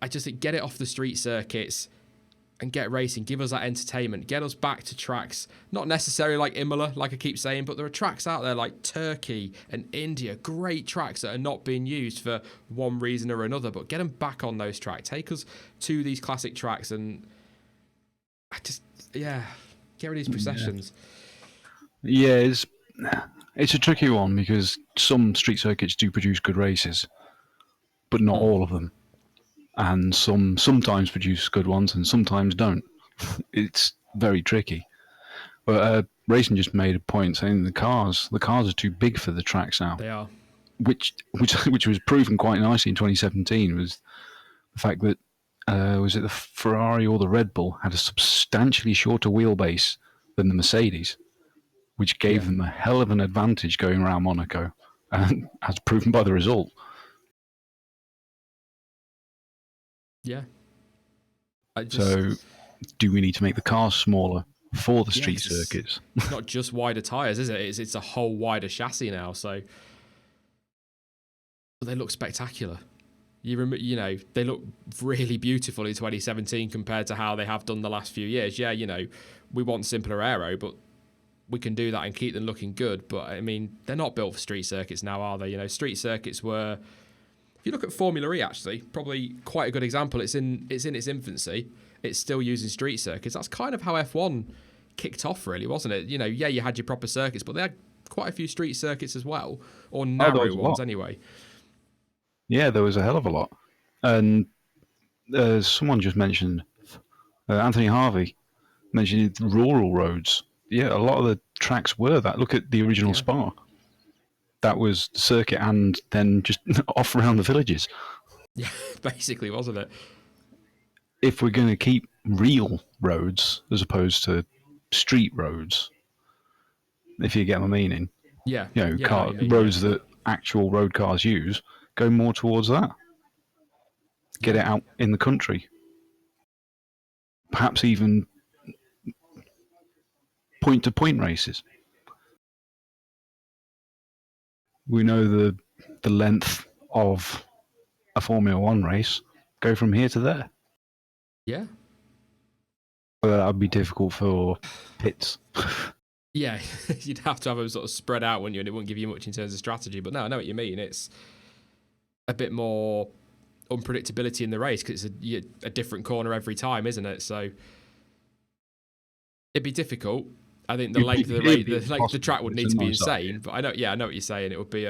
I just think get it off the street circuits and get racing, give us that entertainment, get us back to tracks, not necessarily like Imola, like I keep saying, but there are tracks out there like Turkey and India, great tracks that are not being used for one reason or another, but get them back on those tracks. Take us to these classic tracks and get rid of these processions. Yeah, it's a tricky one because some street circuits do produce good races, but not all of them. And sometimes produce good ones and sometimes don't. It's very tricky. But Racing just made a point saying the cars are too big for the tracks now. They are. Which was proven quite nicely in 2017 was the fact that was it the Ferrari or the Red Bull had a substantially shorter wheelbase than the Mercedes, which gave them a hell of an advantage going around Monaco, and as proven by the result. Yeah. So, do we need to make the cars smaller for the street circuits? It's not just wider tyres, is it? It's a whole wider chassis now. So, but they look spectacular. You know, they look really beautiful in 2017 compared to how they have done the last few years. Yeah, you know, we want simpler aero, but we can do that and keep them looking good. But I mean, they're not built for street circuits now, are they? You know, street circuits were. If you look at Formula E, actually, probably quite a good example. It's in its infancy. It's still using street circuits. That's kind of how F1 kicked off, really, wasn't it? You know, yeah, you had your proper circuits, but they had quite a few street circuits as well, or narrow ones anyway. Yeah, there was a hell of a lot. And someone just mentioned, Anthony Harvey mentioned rural roads. Yeah, a lot of the tracks were that. Look at the original Spa. That was the circuit and then just off around the villages. Yeah, basically, wasn't it? If we're going to keep real roads as opposed to street roads, if you get my meaning. Yeah. You know, roads that actual road cars use, go more towards that. Get it out in the country. Perhaps even point-to-point races. We know the length of a Formula One race. Go from here to there. Yeah. But that would be difficult for pits. Yeah, you'd have to have them sort of spread out, wouldn't you? And it wouldn't give you much in terms of strategy. But no, I know what you mean. It's a bit more unpredictability in the race because it's a different corner every time, isn't it? So it'd be difficult. I think the length of the race, the track would need to be insane. But I know what you're saying. It would be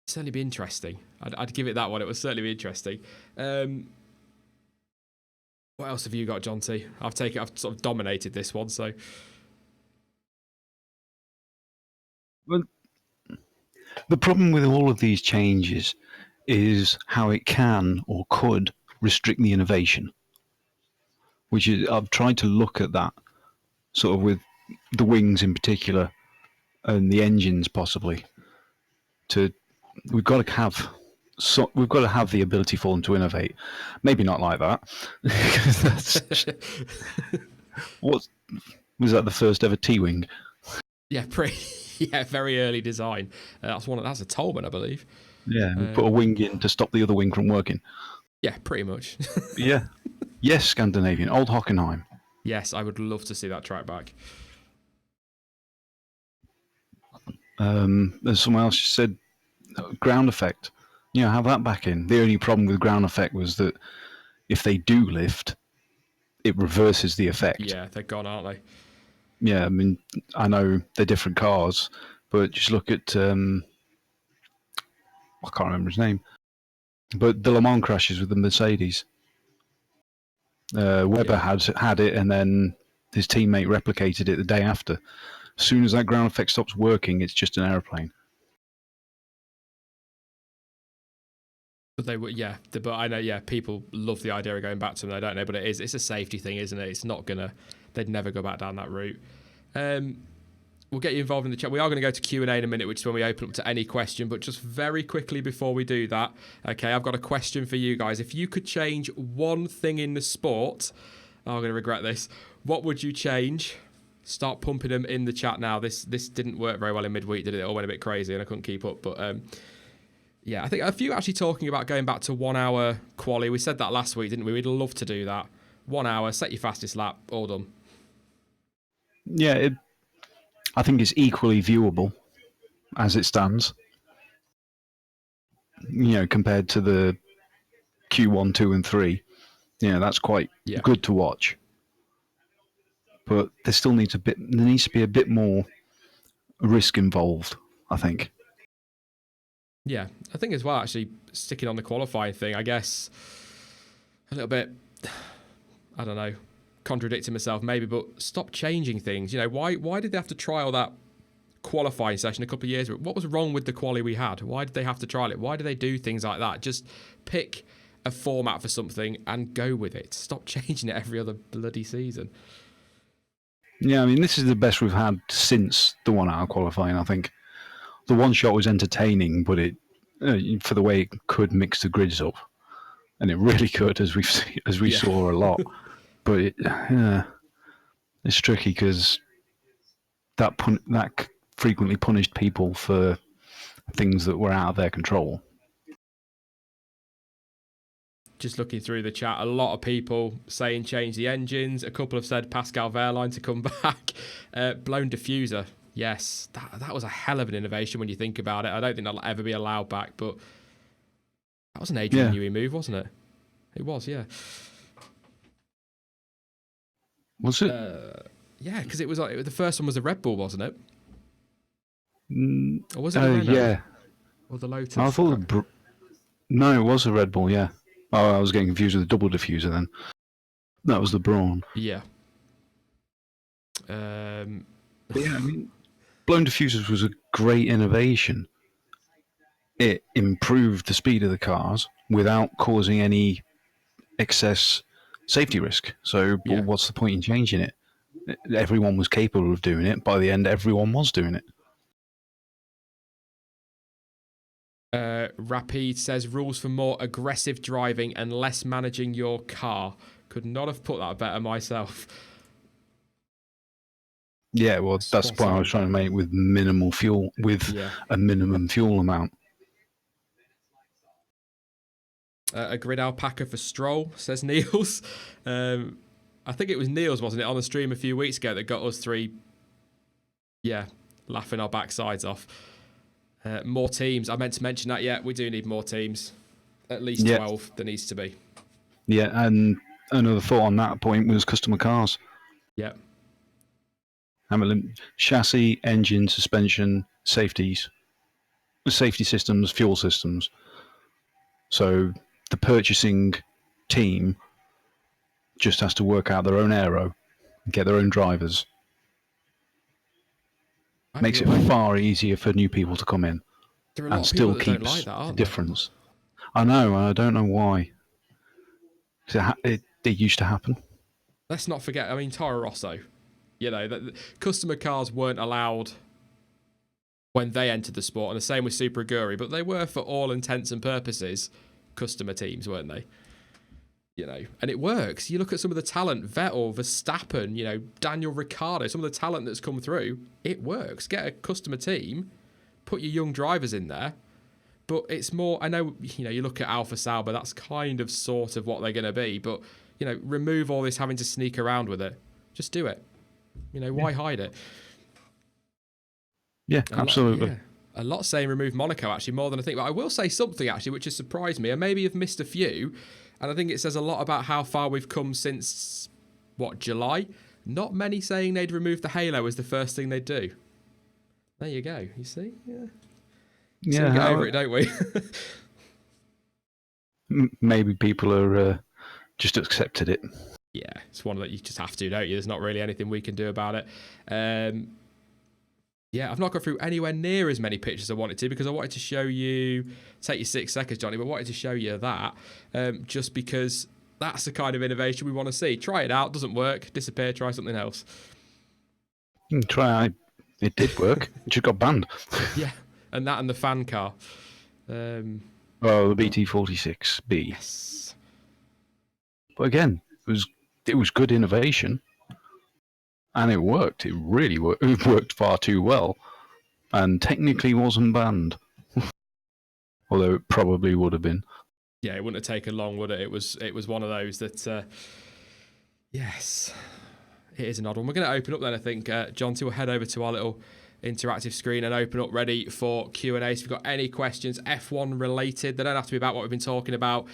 certainly be interesting. I'd give it that one. It would certainly be interesting. What else have you got, John T? I've sort of dominated this one, so. Well, the problem with all of these changes is how it can or could restrict the innovation. Which is, I've tried to look at that, sort of with the wings in particular, and the engines possibly. We've got to have the ability for them to innovate. Maybe not like that. What was that? The first ever T-wing? Yeah, very early design. That's a Tolman, I believe. Yeah, we put a wing in to stop the other wing from working. Yeah, pretty much. Yeah. Yes, Scandinavian, old Hockenheim. Yes, I would love to see that track back. There's someone else just said ground effect. Have that back in. The only problem with ground effect was that if they do lift, it reverses the effect. Yeah, they're gone, aren't they? Yeah, I mean, I know they're different cars, but just look at I can't remember his name, but the Le Mans crashes with the Mercedes. Webber had it, and then his teammate replicated it the day after. As soon as that ground effect stops working, it's just an aeroplane. But they were, but I know, people love the idea of going back to them. I don't know, but it's a safety thing, isn't it? It's not they'd never go back down that route. We'll get you involved in the chat. We are going to go to Q&A in a minute, which is when we open up to any question. But just very quickly before we do that, okay, I've got a question for you guys. If you could change one thing in the sport, I'm going to regret this. What would you change? Start pumping them in the chat now. This didn't work very well in midweek, did it? It all went a bit crazy and I couldn't keep up. But I think a few actually talking about going back to 1 hour quali. We said that last week, didn't we? We'd love to do that. 1 hour, set your fastest lap, all done. Yeah, I think it's equally viewable as it stands. Compared to the Q1, 2, and 3. That's quite good to watch. But there still needs there needs to be a bit more risk involved, I think. Yeah, I think as well, actually, sticking on the qualifying thing, I guess a little bit, I don't know, contradicting myself maybe, but stop changing things. Why did they have to trial that qualifying session a couple of years ago? What was wrong with the quali we had? Why did they have to trial it? Why do they do things like that? Just pick a format for something and go with it. Stop changing it every other bloody season. Yeah, I mean, this is the best we've had since the 1 hour qualifying, I think. The one shot was entertaining, but it, for the way it could mix the grids up, and it really could, as we saw a lot. But it's tricky because that frequently punished people for things that were out of their control. Just looking through the chat, a lot of people saying change the engines. A couple have said Pascal Wehrlein to come back. Blown diffuser. Yes, that was a hell of an innovation when you think about it. I don't think that'll ever be allowed back, but that was an Adrian Newey move, wasn't it? It was, yeah. Was it? Yeah, because it was like the first one was a Red Bull, wasn't it? Or was it? Yeah. Or the Lotus? I thought no, it was a Red Bull. Yeah. Oh, I was getting confused with the double diffuser then. That was the Brawn. Yeah. I mean, blown diffusers was a great innovation. It improved the speed of the cars without causing any excess safety risk. So what's the point in changing it? Everyone was capable of doing it. By the end, everyone was doing it. Rapide says rules for more aggressive driving and less managing your car. Could not have put that better myself. Yeah, well, that's the point I was trying to make with minimal fuel, with a minimum fuel amount. A grid alpaca for Stroll, says Niels. I think it was Niels, wasn't it, on the stream a few weeks ago that got us three, laughing our backsides off. More teams. I meant to mention that, we do need more teams. At least 12 there needs to be. Yeah, and another thought on that point was customer cars. Yeah. Chassis, engine, suspension, safety systems, fuel systems. So the purchasing team just has to work out their own aero, get their own drivers. Makes it far easier for new people to come in, and still keeps the difference. I know, and I don't know why. It used to happen. Let's not forget, I mean, Toro Rosso, the customer cars weren't allowed when they entered the sport, and the same with Super Aguri, but they were, for all intents and purposes, customer teams, weren't they? And it works. You look at some of the talent, Vettel, Verstappen, Daniel Ricciardo, some of the talent that's come through, it works. Get a customer team, put your young drivers in there, but it's more, I know, you look at Alpha Sauber, that's kind of sort of what they're going to be, but, remove all this having to sneak around with it. Just do it. Why hide it? Yeah, absolutely. A lot saying remove Monaco, actually, more than I think. But I will say something, actually, which has surprised me. And maybe you've missed a few. And I think it says a lot about how far we've come since, July? Not many saying they'd remove the halo as the first thing they'd do. There you go. You see? Yeah. Yeah, So we get over it, don't we? Maybe people are just accepted it. Yeah, it's one that you just have to, don't you? There's not really anything we can do about it. Yeah, I've not gone through anywhere near as many pictures as I wanted to because I wanted to show you, take you 6 seconds, Johnny, but I wanted to show you that just because that's the kind of innovation we want to see. Try it out, doesn't work, disappear, try something else. Try. It did work. It just got banned. Yeah, and that and the fan car. The BT46B. Yes. But again, it was good innovation. And it worked. It really worked. It worked far too well. And technically wasn't banned. Although it probably would have been. Yeah, it wouldn't have taken long, would it? It was one of those that, yes, it is an odd one. We're going to open up then, I think. John, we'll head over to our little interactive screen and open up ready for Q&A. So if you've got any questions, F1 related, they don't have to be about what we've been talking about,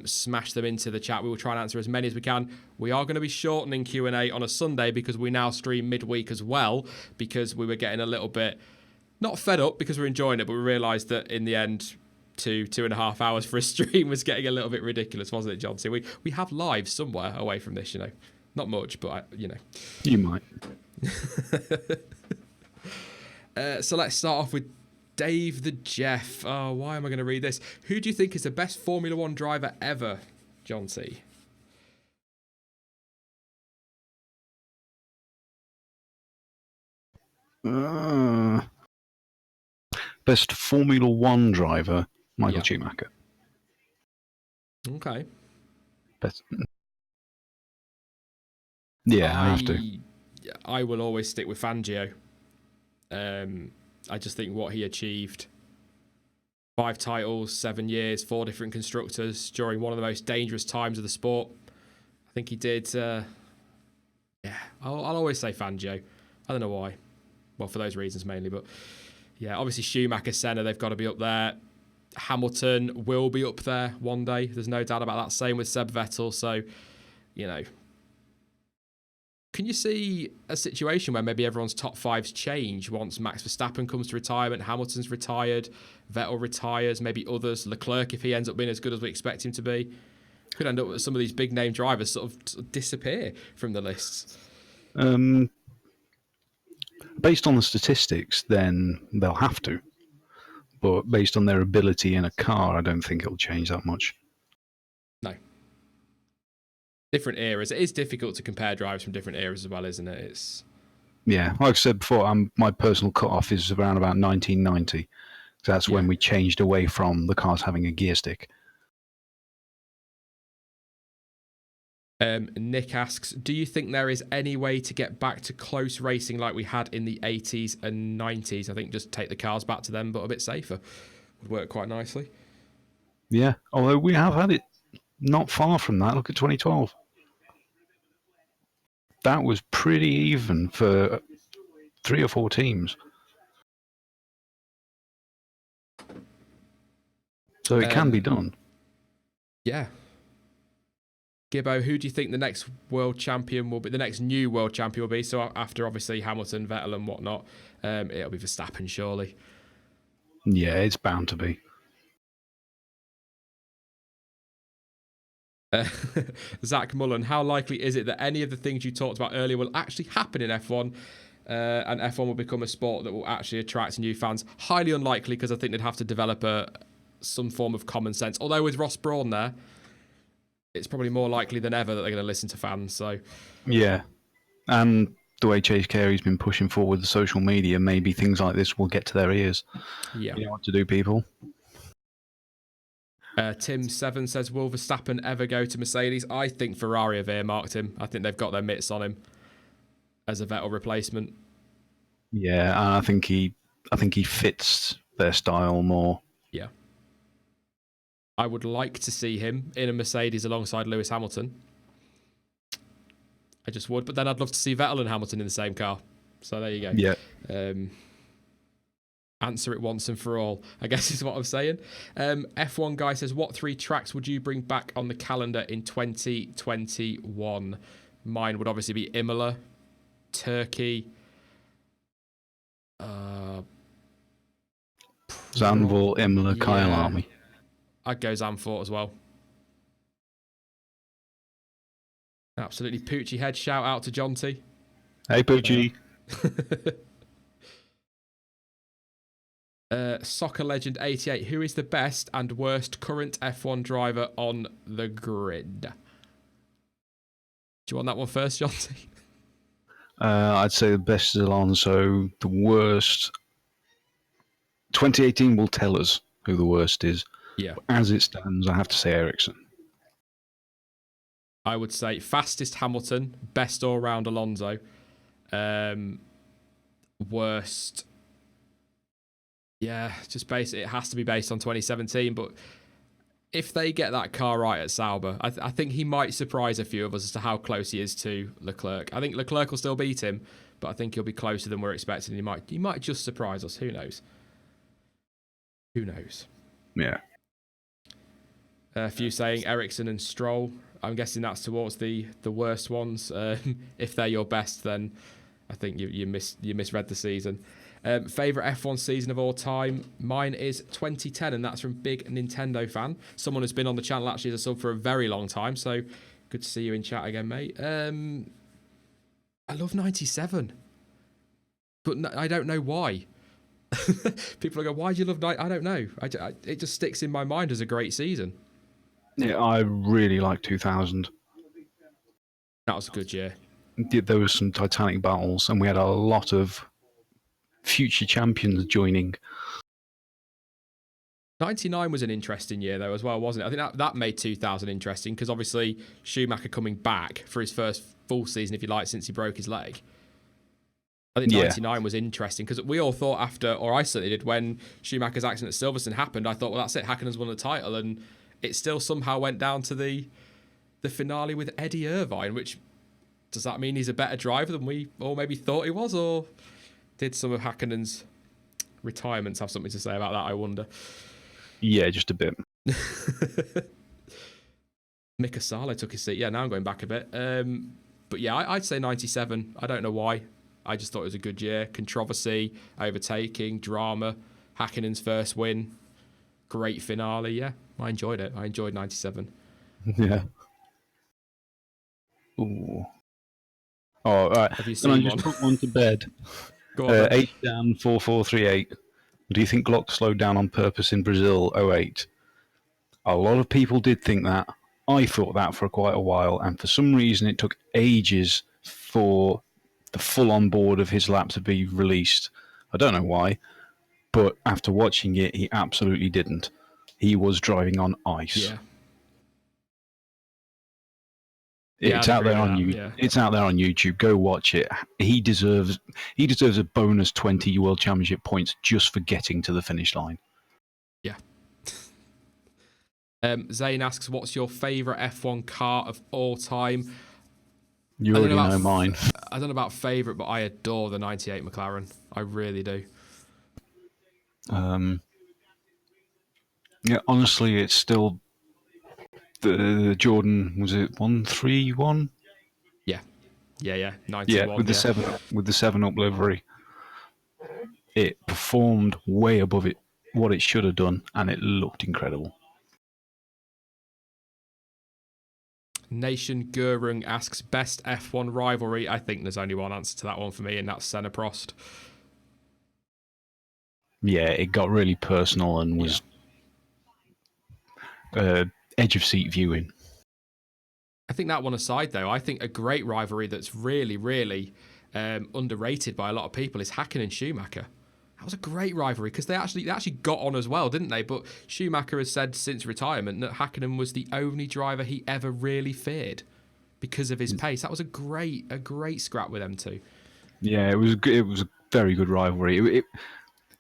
smash them into the chat. We will try and answer as many as we can. We are going to be shortening Q&A on a Sunday because we now stream midweek as well, because we were getting a little bit, not fed up because we're enjoying it, but we realised that in the end, 2.5 hours for a stream was getting a little bit ridiculous, wasn't it, John? So we have lives somewhere away from this, Not much, but, You might. So let's start off with Dave the Jeff. Oh, why am I going to read this? Who do you think is the best Formula One driver ever, John T? Best Formula One driver, Michael Schumacher. Okay. Best. Yeah, I have to. I will always stick with Fangio. I just think what he achieved, 5 titles, 7 years, 4 different constructors during one of the most dangerous times of the sport. I think he did. I'll always say Fangio. I don't know why. Well, for those reasons mainly, but yeah, obviously Schumacher, Senna, they've got to be up there. Hamilton will be up there one day. There's no doubt about that. Same with Seb Vettel. So, can you see a situation where maybe everyone's top 5s change once Max Verstappen comes to retirement, Hamilton's retired, Vettel retires, maybe others, Leclerc, if he ends up being as good as we expect him to be? Could end up with some of these big name drivers sort of disappear from the lists. Based on the statistics, then they'll have to. But based on their ability in a car, I don't think it'll change that much. No. Different eras. It is difficult to compare drivers from different eras as well, isn't it? Yeah, like I said before, my personal cut-off is around about 1990. So that's when we changed away from the cars having a gear stick. Nick asks, do you think there is any way to get back to close racing like we had in the 80s and 90s? I think just take the cars back to them, but a bit safer. Would work quite nicely. Yeah, although we have had it not far from that. Look at 2012. That was pretty even for 3 or 4 teams. So it can be done. Yeah. Gibbo, who do you think the next world champion will be? The next new world champion will be? So after obviously Hamilton, Vettel, and whatnot, it'll be Verstappen, surely. Yeah, it's bound to be. Zach Mullen, how likely is it that any of the things you talked about earlier will actually happen in F1, and F1 will become a sport that will actually attract new fans? Highly unlikely, because I think they'd have to develop some form of common sense. Although with Ross Brawn there, it's probably more likely than ever that they're going to listen to fans. So yeah, and the way Chase Carey's been pushing forward the social media, maybe things like this will get to their ears. Yeah, you know what to do, people. Tim7 says, will Verstappen ever go to Mercedes? I think Ferrari have earmarked him. I think they've got their mitts on him as a Vettel replacement. Yeah, and I think he fits their style more. Yeah. I would like to see him in a Mercedes alongside Lewis Hamilton. I just would. But then I'd love to see Vettel and Hamilton in the same car. So there you go. Yeah. Answer it once and for all, I guess is what I'm saying. F1 guy says, what 3 tracks would you bring back on the calendar in 2021? Mine would obviously be Imola, Turkey, Zandvoort, Imola, Kyle Army. I'd go Zandvoort as well. Absolutely. Poochie Head, shout out to John T. Hey, Poochie. Soccer Legend 88, who is the best and worst current F1 driver on the grid? Do you want that one first, John T? I'd say the best is Alonso. The worst, 2018 will tell us who the worst is. Yeah. But as it stands, I have to say Ericsson. I would say fastest Hamilton, best all-round Alonso. Worst... Yeah, just it has to be based on 2017, but if they get that car right at Sauber, I think he might surprise a few of us as to how close he is to Leclerc. I think Leclerc will still beat him, but I think he'll be closer than we're expecting. He might just surprise us. Who knows? Who knows? Yeah. A few saying Ericsson and Stroll. I'm guessing that's towards the worst ones. If they're your best, then I think you misread the season. Favourite F1 season of all time? Mine is 2010, and that's from Big Nintendo Fan. Someone who's been on the channel actually as a sub for a very long time, so good to see you in chat again, mate. I love 97, but I don't know why. People go, why do you love 90? I don't know. It just sticks in my mind as a great season. Yeah, I really like 2000. That was a good year. There was some titanic battles, and we had a lot of future champions joining. 99 was an interesting year though as well, wasn't it? I think that made 2000 interesting because obviously Schumacher coming back for his first full season, if you like, since he broke his leg. I think 99 was interesting because we all thought after, or I certainly did, when Schumacher's accident at Silverstone happened, I thought, well, that's it, Häkkinen's won the title, and it still somehow went down to the finale with Eddie Irvine, which, does that mean he's a better driver than we all maybe thought he was, or did some of Häkkinen's retirements have something to say about that, I wonder? Yeah, just a bit. Mika Salo took his seat. Yeah, now I'm going back a bit. But yeah, I'd say 97. I don't know why. I just thought it was a good year. Controversy, overtaking, drama, Häkkinen's first win. Great finale. Yeah, I enjoyed it. I enjoyed 97. Yeah. Ooh. Oh, all right. Have you seen one? Just put one to bed. Go on. HDAN4438. Do you think Glock slowed down on purpose in Brazil 08? A lot of people did think that. I thought that for quite a while, and for some reason it took ages for the full on board of his lap to be released. I don't know why, but after watching it, he absolutely didn't. He was driving on ice. Yeah. It's out there on YouTube. Yeah. It's out there on YouTube. Go watch it. He deserves a bonus 20 World Championship points just for getting to the finish line. Yeah. Zane asks, "What's your favourite F1 car of all time?" You already know mine. I don't know about favourite, but I adore the '98 McLaren. I really do. Yeah, honestly, it's still the Jordan. Was it 131? Yeah. 91. Yeah, with the 7-up livery. It performed way above what it should have done, and it looked incredible. Nation Gurung asks, best F1 rivalry. I think there's only one answer to that one for me, and that's Senna Prost. Yeah, it got really personal and was edge of seat viewing. I think that one aside, though, I think a great rivalry that's really, really underrated by a lot of people is Häkkinen and Schumacher. That was a great rivalry because they actually got on as well, didn't they? But Schumacher has said since retirement that Häkkinen was the only driver he ever really feared because of his pace. That was a great scrap with them two. Yeah, it was a very good rivalry.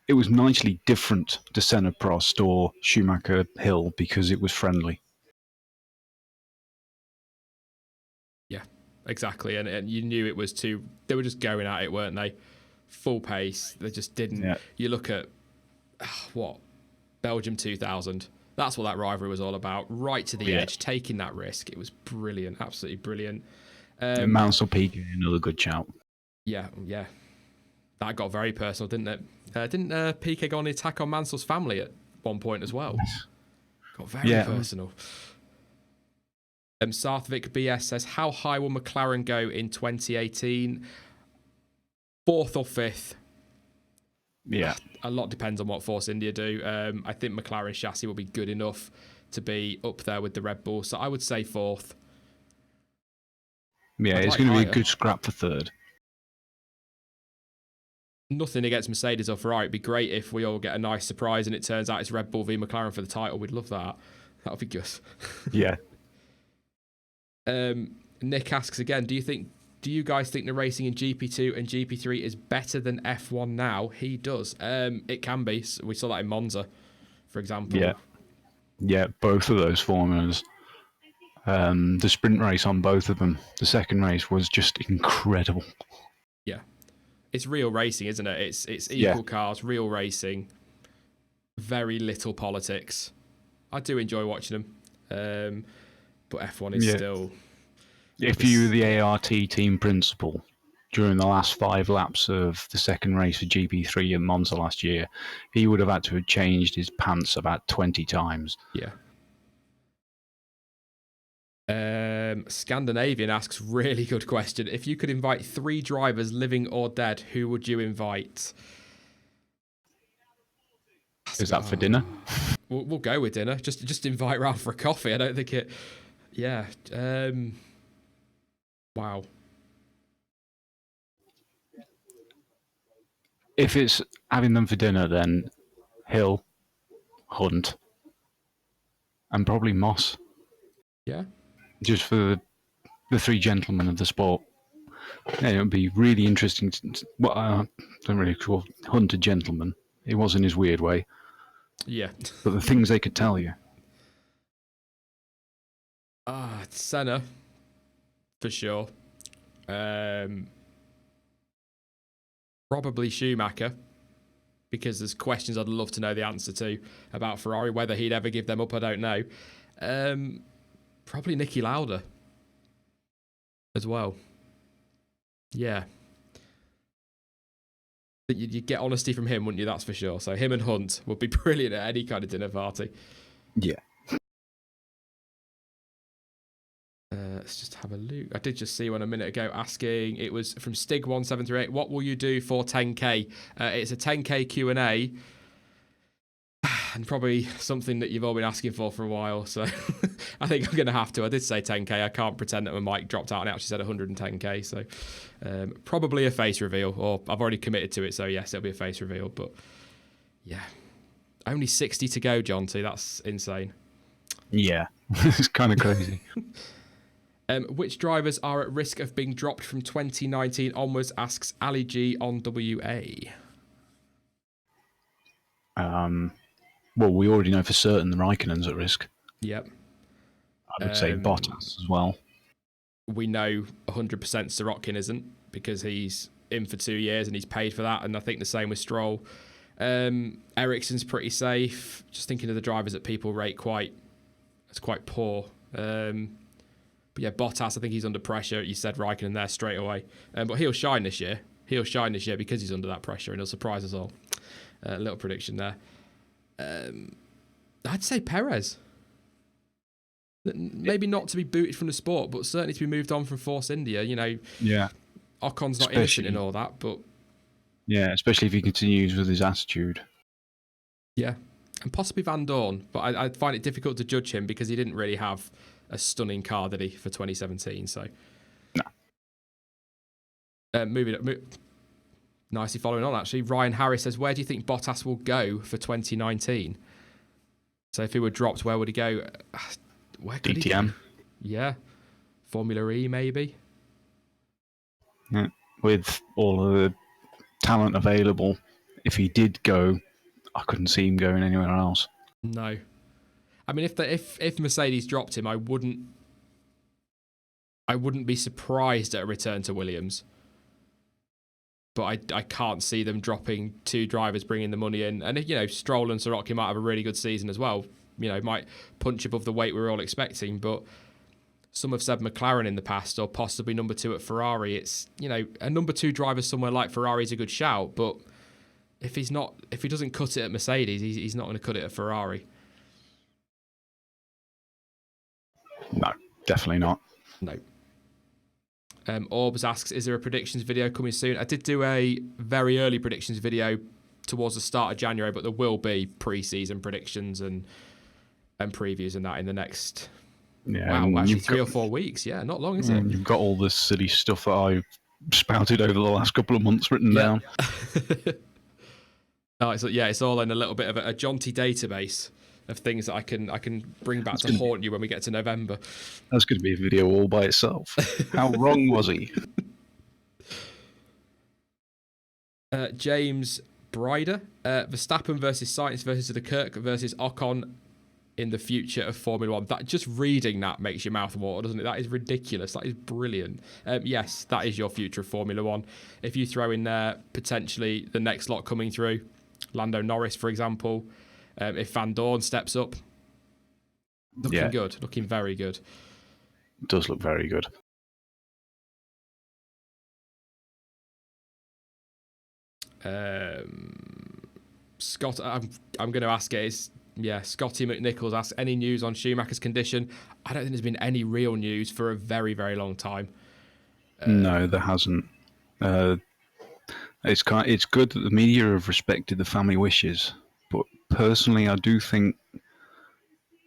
It was nicely different to Senna Prost or Schumacher Hill because it was friendly. Yeah, exactly. And you knew it was they were just going at it, weren't they? Full pace. They just didn't. Yeah. You look at what, Belgium 2000. That's what that rivalry was all about. Right to the edge, taking that risk. It was brilliant, absolutely brilliant. Mansell Piquet, another good shout. Yeah. That got very personal, didn't it? Didn't Piquet go on the attack on Mansell's family at one point as well? Got very personal. Sarthvik BS says, how high will McLaren go in 2018? 4th or 5th? Yeah. A lot depends on what Force India do. I think McLaren's chassis will be good enough to be up there with the Red Bull. So I would say 4th. Yeah, it's going to be a good scrap for 3rd. Nothing against Mercedes or Ferrari. It'd be great if we all get a nice surprise and it turns out it's Red Bull v McLaren for the title. We'd love that. That would be good. Yeah. Nick asks again, do you guys think the racing in GP2 and GP3 is better than F1 now? He does. It can be. We saw that in Monza, for example. Yeah, both of those formulas. The sprint race on both of them, the second race was just incredible. Yeah. It's real racing, isn't it? It's equal cars, real racing, very little politics. I do enjoy watching them, but F1 is still... If you were the ART team principal during the last 5 laps of the second race of GP3 in Monza last year, he would have had to have changed his pants about 20 times. Yeah. Scandinavian asks, really good question. If you could invite 3 drivers, living or dead, who would you invite? Is that for dinner? We'll go with dinner. Just invite round for a coffee. I don't think it... Yeah. Wow. If it's having them for dinner, then Hill, Hunt, and probably Moss. Yeah. Just for the 3 gentlemen of the sport. Yeah, it would be really interesting. I don't really call Hunt a gentleman. It was in his weird way. Yeah. But the things they could tell you. Senna, for sure. Probably Schumacher, because there's questions I'd love to know the answer to about Ferrari. Whether he'd ever give them up, I don't know. Probably Niki Lauda as well. Yeah. You'd get honesty from him, wouldn't you? That's for sure. So him and Hunt would be brilliant at any kind of dinner party. Yeah. Let's just have a look. I did just see one a minute ago asking, it was from Stig1738, what will you do for 10k? It's a 10k Q&A, and probably something that you've all been asking for a while, so I think I'm going to have to. I did say 10k. I can't pretend that my mic dropped out and it actually said 110k, so probably a face reveal, or I've already committed to it, so yes, it'll be a face reveal, but yeah. Only 60 to go, John T. That's insane. Yeah, it's kind of crazy. Which drivers are at risk of being dropped from 2019 onwards, asks Ali G on WA. Well, we already know for certain the Raikkonen's at risk. Yep. I would say Bottas as well. We know 100% Sirotkin isn't, because he's in for 2 years and he's paid for that, and I think the same with Stroll. Ericsson's pretty safe. Just thinking of the drivers that people rate quite poor. But yeah, Bottas, I think he's under pressure. You said Raikkonen there straight away. But he'll shine this year. He'll shine this year because he's under that pressure, and he'll surprise us all. Little prediction there. I'd say Perez. Maybe not to be booted from the sport, but certainly to be moved on from Force India. You know, yeah. Ocon's not innocent in all that, but... Yeah, especially if he continues with his attitude. Yeah, and possibly Van Dorn, but I find it difficult to judge him because he didn't really have a stunning car, did he, for 2017, so... No. Nicely following on, actually. Ryan Harris says, where do you think Bottas will go for 2019? So if he were dropped, where would he go? Where could DTM. He go? Yeah. Formula E, maybe? Yeah. With all of the talent available, if he did go, I couldn't see him going anywhere else. No. I mean, if Mercedes dropped him, I wouldn't be surprised at a return to Williams. but I can't see them dropping 2 drivers, bringing the money in. And, Stroll and Sirotkin might have a really good season as well. Might punch above the weight we were all expecting, but some have said McLaren in the past, or possibly number 2 at Ferrari. It's, a number 2 driver somewhere like Ferrari is a good shout, but if he doesn't cut it at Mercedes, he's not going to cut it at Ferrari. No, definitely not. No. Orbs asks, is there a predictions video coming soon? I did do a very early predictions video towards the start of January, but there will be pre-season predictions and previews and that in the next... Yeah, wow, actually 3 or 4 weeks. Yeah, not long, is it? You've got all this silly stuff that I've spouted over the last couple of months written down. It's all in a little bit of a jaunty database of things that I can bring back to haunt you when we get to November. That's going to be a video all by itself. How wrong was he? James Brider, Verstappen versus Sainz versus Leclerc versus Ocon in the future of Formula One. That, just reading that makes your mouth water, doesn't it? That is ridiculous. That is brilliant. Yes, that is your future of Formula One. If you throw in there potentially the next lot coming through, Lando Norris, for example, if Van Dorn steps up, looking good, looking very good. It does look very good. Scott, I'm going to ask it. Scotty McNichols asks, any news on Schumacher's condition? I don't think there's been any real news for a very, very long time. No, there hasn't. It's good that the media have respected the family wishes, but personally, I do think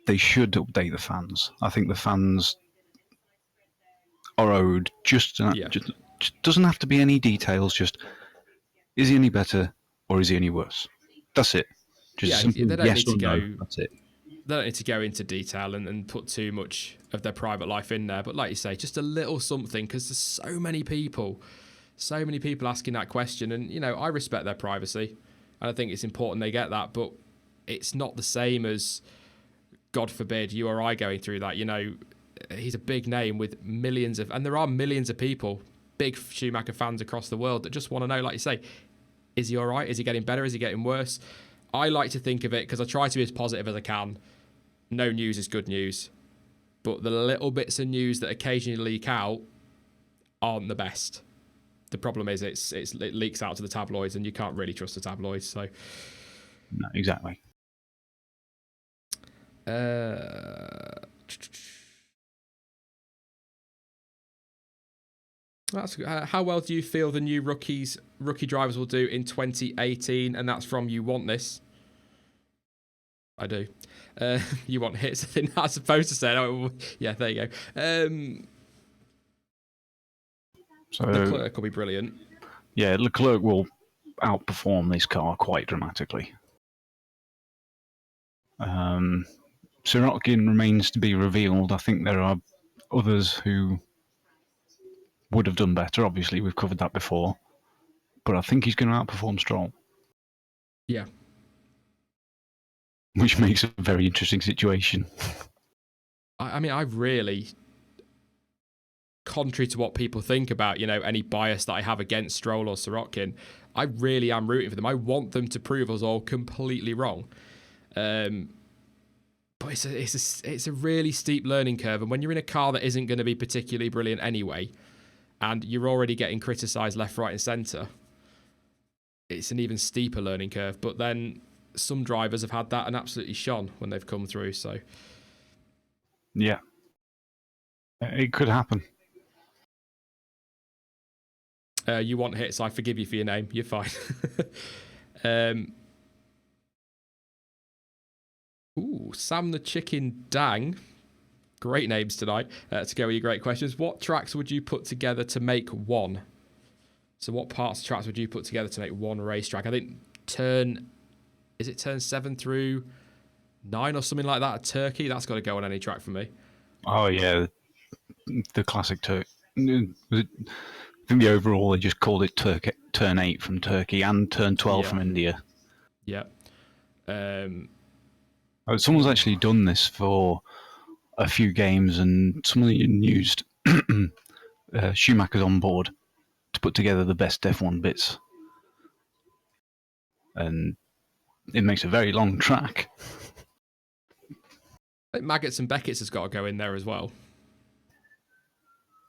they should update the fans. I think the fans are owed just doesn't have to be any details. Just, is he any better or is he any worse? That's it. Just simple they don't yes need to or go. no. That's it. They don't need to go into detail and put too much of their private life in there. But like you say, just a little something, because there's so many people asking that question. And, I respect their privacy. And I think it's important they get that. But it's not the same as, God forbid, you or I going through that. He's a big name with millions of... And there are millions of people, big Schumacher fans across the world, that just want to know, like you say, is he all right? Is he getting better? Is he getting worse? I like to think of it, because I try to be as positive as I can. No news is good news. But the little bits of news that occasionally leak out aren't the best. The problem is it leaks out to the tabloids, and you can't really trust the tabloids. So, no, exactly. How well do you feel the new rookie drivers will do in 2018? And that's from You Want This. I do. You want hits, I think that's supposed to say. Oh, yeah, there you go. So Leclerc will be brilliant. Yeah, Leclerc will outperform this car quite dramatically. Sirotkin remains to be revealed. I think there are others who would have done better. Obviously, we've covered that before. But I think he's going to outperform Stroll. Yeah. Which makes a very interesting situation. I mean, I really, contrary to what people think about, any bias that I have against Stroll or Sirotkin, I really am rooting for them. I want them to prove us all completely wrong. But it's a really steep learning curve. And when you're in a car that isn't going to be particularly brilliant anyway, and you're already getting criticised left, right and centre, it's an even steeper learning curve. But then some drivers have had that and absolutely shone when they've come through. So, yeah, it could happen. You want hits, I forgive you for your name. You're fine. Sam the Chicken Dang. Great names tonight to go with your great questions. What tracks would you put together to make one? So what parts of tracks would you put together to make one racetrack? I think turn 7 through 9 or something like that at Turkey? That's got to go on any track for me. Oh, yeah. The classic Turkey. I think the overall, they just called it Turn 8 from Turkey and Turn 12 from India. Yeah. Someone's actually done this for a few games, and someone used Schumacher's on board to put together the best F1 bits. And it makes a very long track. I think Maggots and Beckett's has got to go in there as well.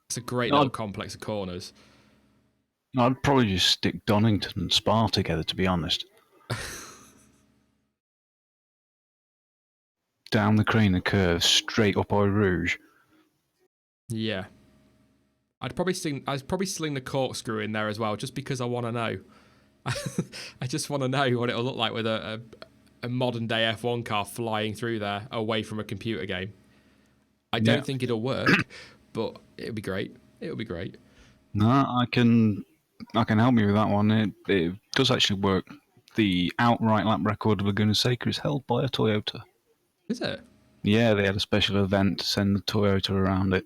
It's a great little complex of corners. I'd probably just stick Donington and Spa together, to be honest. Down the Carina curve, straight up Eau Rouge. Yeah. I'd probably sling the corkscrew in there as well, just because I want to know. I just want to know what it'll look like with a modern day F1 car flying through there away from a computer game. I don't think it'll work, but it'll be great. It'll be great. No, I can help you with that one. It does actually work. The outright lap record of Laguna Seca is held by a Toyota. Is it? Yeah, they had a special event to send the Toyota around it,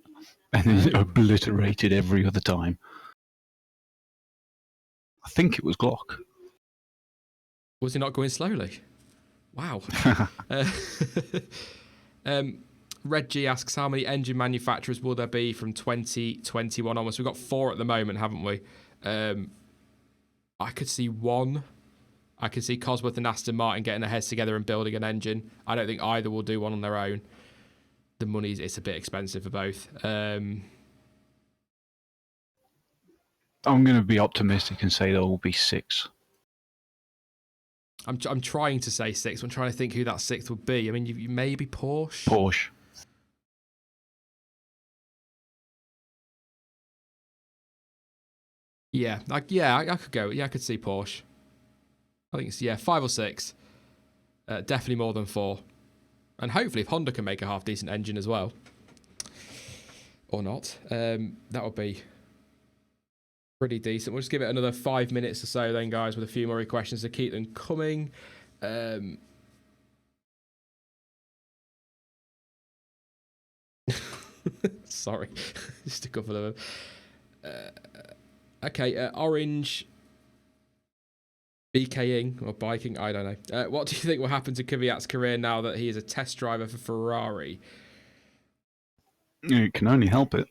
and then it obliterated every other time. I think it was Glock. Was he not going slowly? Wow. Red G asks, how many engine manufacturers will there be from 2021 onwards? We've got 4 at the moment, haven't we? I could see 1. I could see Cosworth and Aston Martin getting their heads together and building an engine. I don't think either will do one on their own. The money's, it's a bit expensive for both. I'm going to be optimistic and say there will be 6. I'm trying to say 6. I'm trying to think who that 6th would be. I mean, you maybe Porsche. Porsche. Yeah, I could go. Yeah, I could see Porsche. I think it's 5 or 6. Definitely more than 4. And hopefully, if Honda can make a half decent engine as well, or not, that would be pretty decent. We'll just give it another 5 minutes or so, then, guys, with a few more questions to keep them coming. Sorry, just a couple of them. Okay, Orange BKing or biking, I don't know. What do you think will happen to Kvyat's career now that he is a test driver for Ferrari? It can only help it.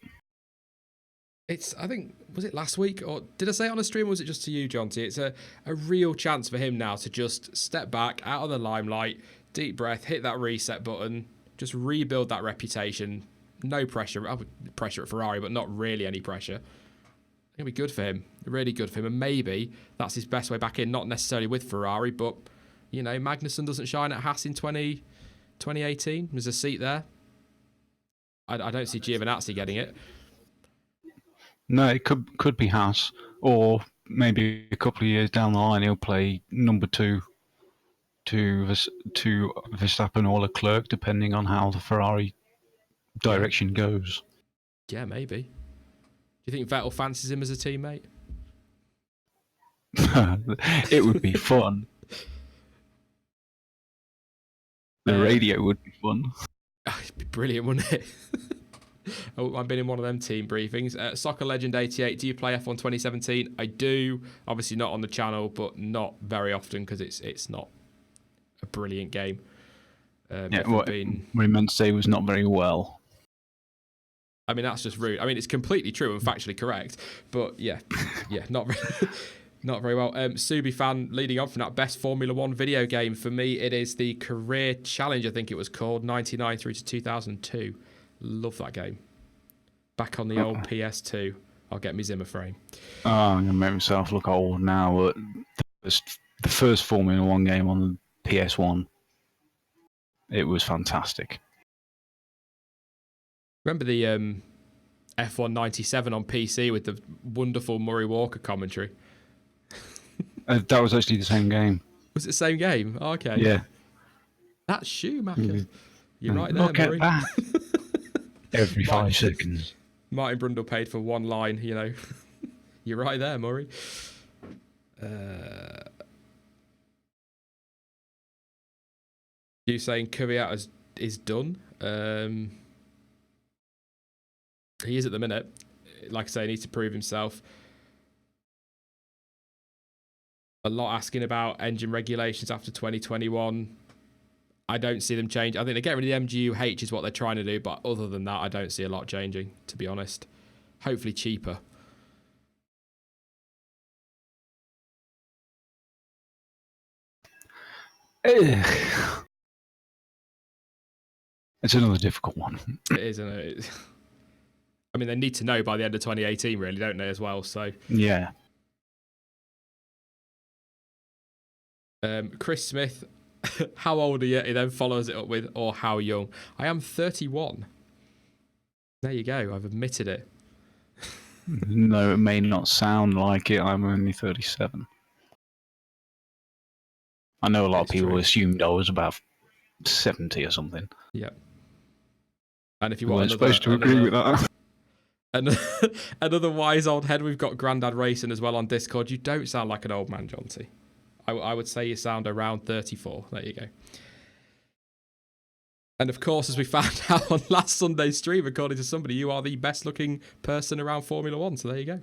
It's, I think, was it last week, or did I say it on a stream, or was it just to you, Jonty? It's a real chance for him now to just step back out of the limelight, deep breath, hit that reset button, just rebuild that reputation. No pressure. Pressure at Ferrari, but not really any pressure. It'll be good for him. Really good for him. And maybe that's his best way back in, not necessarily with Ferrari, but, you know, Magnussen doesn't shine at Haas in 2018. There's a seat there. I don't see Giovinazzi getting it. No, it could be Haas, or maybe a couple of years down the line he'll play number 2 to Verstappen or Leclerc, depending on how the Ferrari direction goes. Yeah, maybe. Do you think Vettel fancies him as a teammate? It would be fun. The radio would be fun. It'd be brilliant, wouldn't it? I've been in one of them team briefings. Soccer Legend 88, do you play F1 2017? I do. Obviously not on the channel, but not very often because it's not a brilliant game. What he meant to say was not very well. I mean, that's just rude. I mean, it's completely true and factually correct, but yeah, not not very well. Subi fan, leading on from that, best Formula 1 video game. For me, it is the Career Challenge, I think it was called, 99 through to 2002. Love that game. Back on the old PS2. I'll get me Zimmer frame. Oh, I'm going to make myself look old now, but the first Formula 1 game on the PS1, it was fantastic. Remember the F1 97 on PC with the wonderful Murray Walker commentary? That was actually the same game. Was it the same game? Oh, okay. Yeah. That's Schumacher. Mm. You're right there, Look Murray. at that. Every 5 seconds. Martin Brundle paid for one line, you know. You're right there, Murray. You saying Kvyat is done? He is at the minute. Like I say, he needs to prove himself. A lot asking about engine regulations after 2021. I don't see them change. I think they get rid of the MGU-H is what they're trying to do, but other than that, I don't see a lot changing, to be honest. Hopefully cheaper. It's another difficult one. It is, isn't it? I mean, they need to know by the end of 2018, really, don't they, as well? So Yeah. Chris Smith, how old are you? He then follows it up with, or how young? I am 31. There you go. I've admitted it. No, it may not sound like it. I'm only 37. I know a lot of people assumed I was about 70 or something. Yeah. And if you I want wasn't supposed to agree with that. And another wise old head, we've got Grandad Racing as well on Discord. You don't sound like an old man, Jonty. I would say you sound around 34. There you go. And of course, as we found out on last Sunday's stream, according to somebody, you are the best looking person around Formula One. So there you go.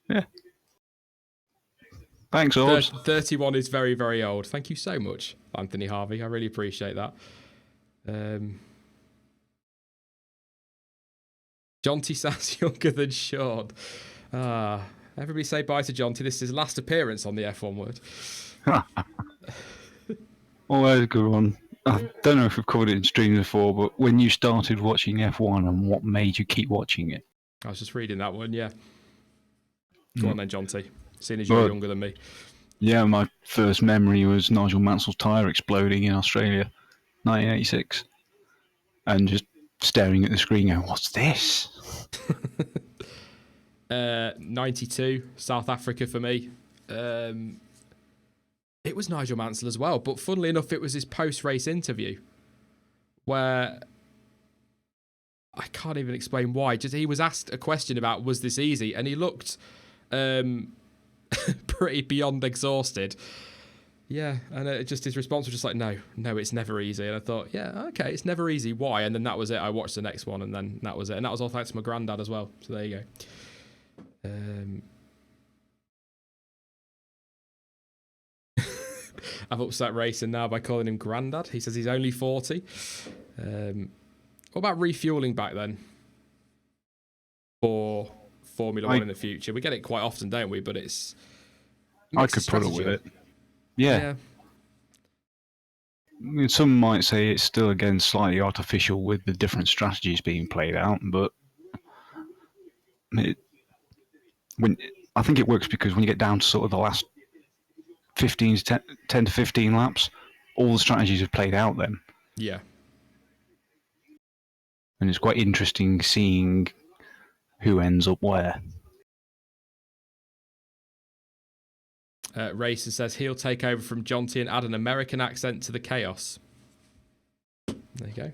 Yeah. Thanks, Orbs. 31 is very, very old. Thank you so much, Anthony Harvey. I really appreciate that. Jonty sounds younger than Sean. Everybody say bye to Jonty. This is his last appearance on the F1 word. Oh, that's a good one. I don't know if we've covered it in streams before, but when you started watching F1 and what made you keep watching it? I was just reading that one, yeah. Go on then, Jonty, seeing as you're younger than me. Yeah, my first memory was Nigel Mansell's tyre exploding in Australia, 1986. And just staring at the screen going, what's this? 92, South Africa for me. It was Nigel Mansell as well, but funnily enough, it was his post-race interview where I can't even explain why. Just he was asked a question about was this easy, and he looked pretty beyond exhausted. Yeah, and just his response was just like, no, it's never easy. And I thought, yeah, okay, it's never easy. Why? And then that was it. I watched the next one, and then that was it. And that was all thanks to my granddad as well. So there you go. I've upset Racing now by calling him Grandad. He says he's only 40. What about refueling back then for Formula One in the future? We get it quite often, don't we? But it's I could put up with it. Yeah. I mean, some might say it's still again slightly artificial with the different strategies being played out, but I think it works because when you get down to sort of the last 10 to 15 laps, all the strategies have played out then. Yeah. And it's quite interesting seeing who ends up where. Racer says he'll take over from Jonty and add an American accent to the chaos. There you go.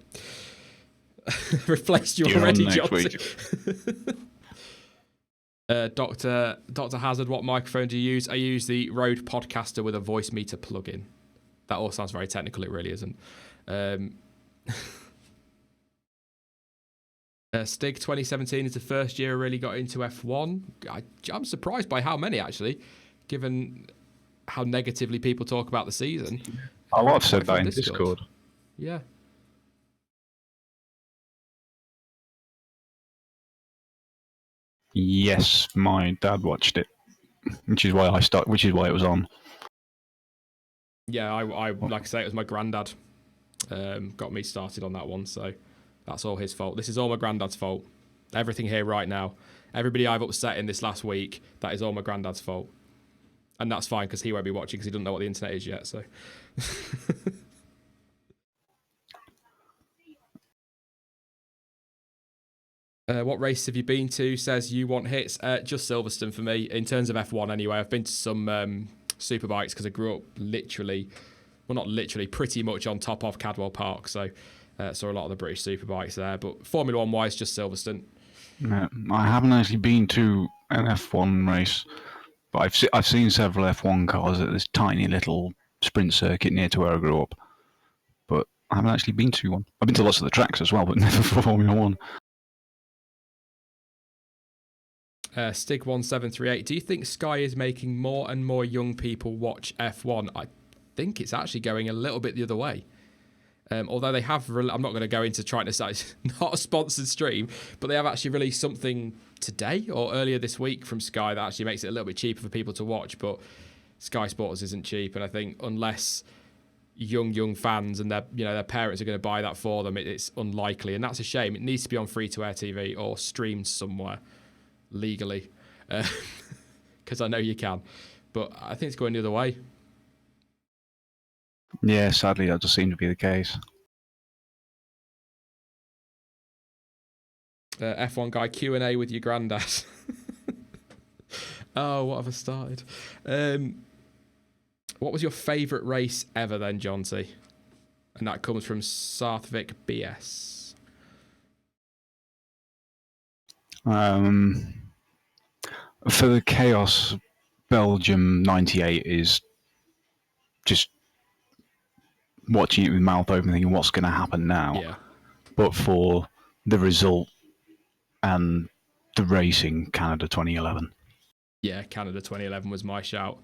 Replaced you already, Jonty. Dr. Hazard, what microphone do you use? I use the Rode Podcaster with a voice meter plug-in. That all sounds very technical. It really isn't. Stig 2017 is the first year I really got into F1. I'm surprised by how many, actually, given how negatively people talk about the season. A lot have said that in Discord. Yeah. Yes, my dad watched it, which is why it was on. Yeah, I like I say, it was my granddad got me started on that one, so that's all his fault. This is all my granddad's fault. Everything here right now, everybody I've upset in this last week, that is all my granddad's fault. And that's fine, because he won't be watching, because he doesn't know what the internet is yet, so... What race have you been to? Says you want hits. Just Silverstone for me, in terms of F1 anyway. I've been to some superbikes because I grew up pretty much on top of Cadwell Park, so saw a lot of the British superbikes there. But Formula 1 wise, just Silverstone. I haven't actually been to an F1 race, but I've seen several F1 cars at this tiny little sprint circuit near to where I grew up. But I haven't actually been to one. I've been to lots of the tracks as well, but never for Formula 1. Stig1738, do you think Sky is making more and more young people watch F1? I think it's actually going a little bit the other way. Although they have, I'm not going to go into trying to say it's not a sponsored stream, but they have actually released something today or earlier this week from Sky that actually makes it a little bit cheaper for people to watch. But Sky Sports isn't cheap, and I think unless young fans and their parents are going to buy that for them, it's unlikely, and that's a shame. It needs to be on free-to-air TV or streamed somewhere legally, because I know you can, but I think it's going the other way. Yeah, sadly, that does seem to be the case. F1 guy, Q&A with your granddad. Oh, what have I started? What was your favourite race ever then, John T? And that comes from Sarthvik BS. For the Chaos, Belgium 98 is just watching it with mouth open thinking what's going to happen now. Yeah. But for the result and the racing, Canada 2011. Yeah, Canada 2011 was my shout.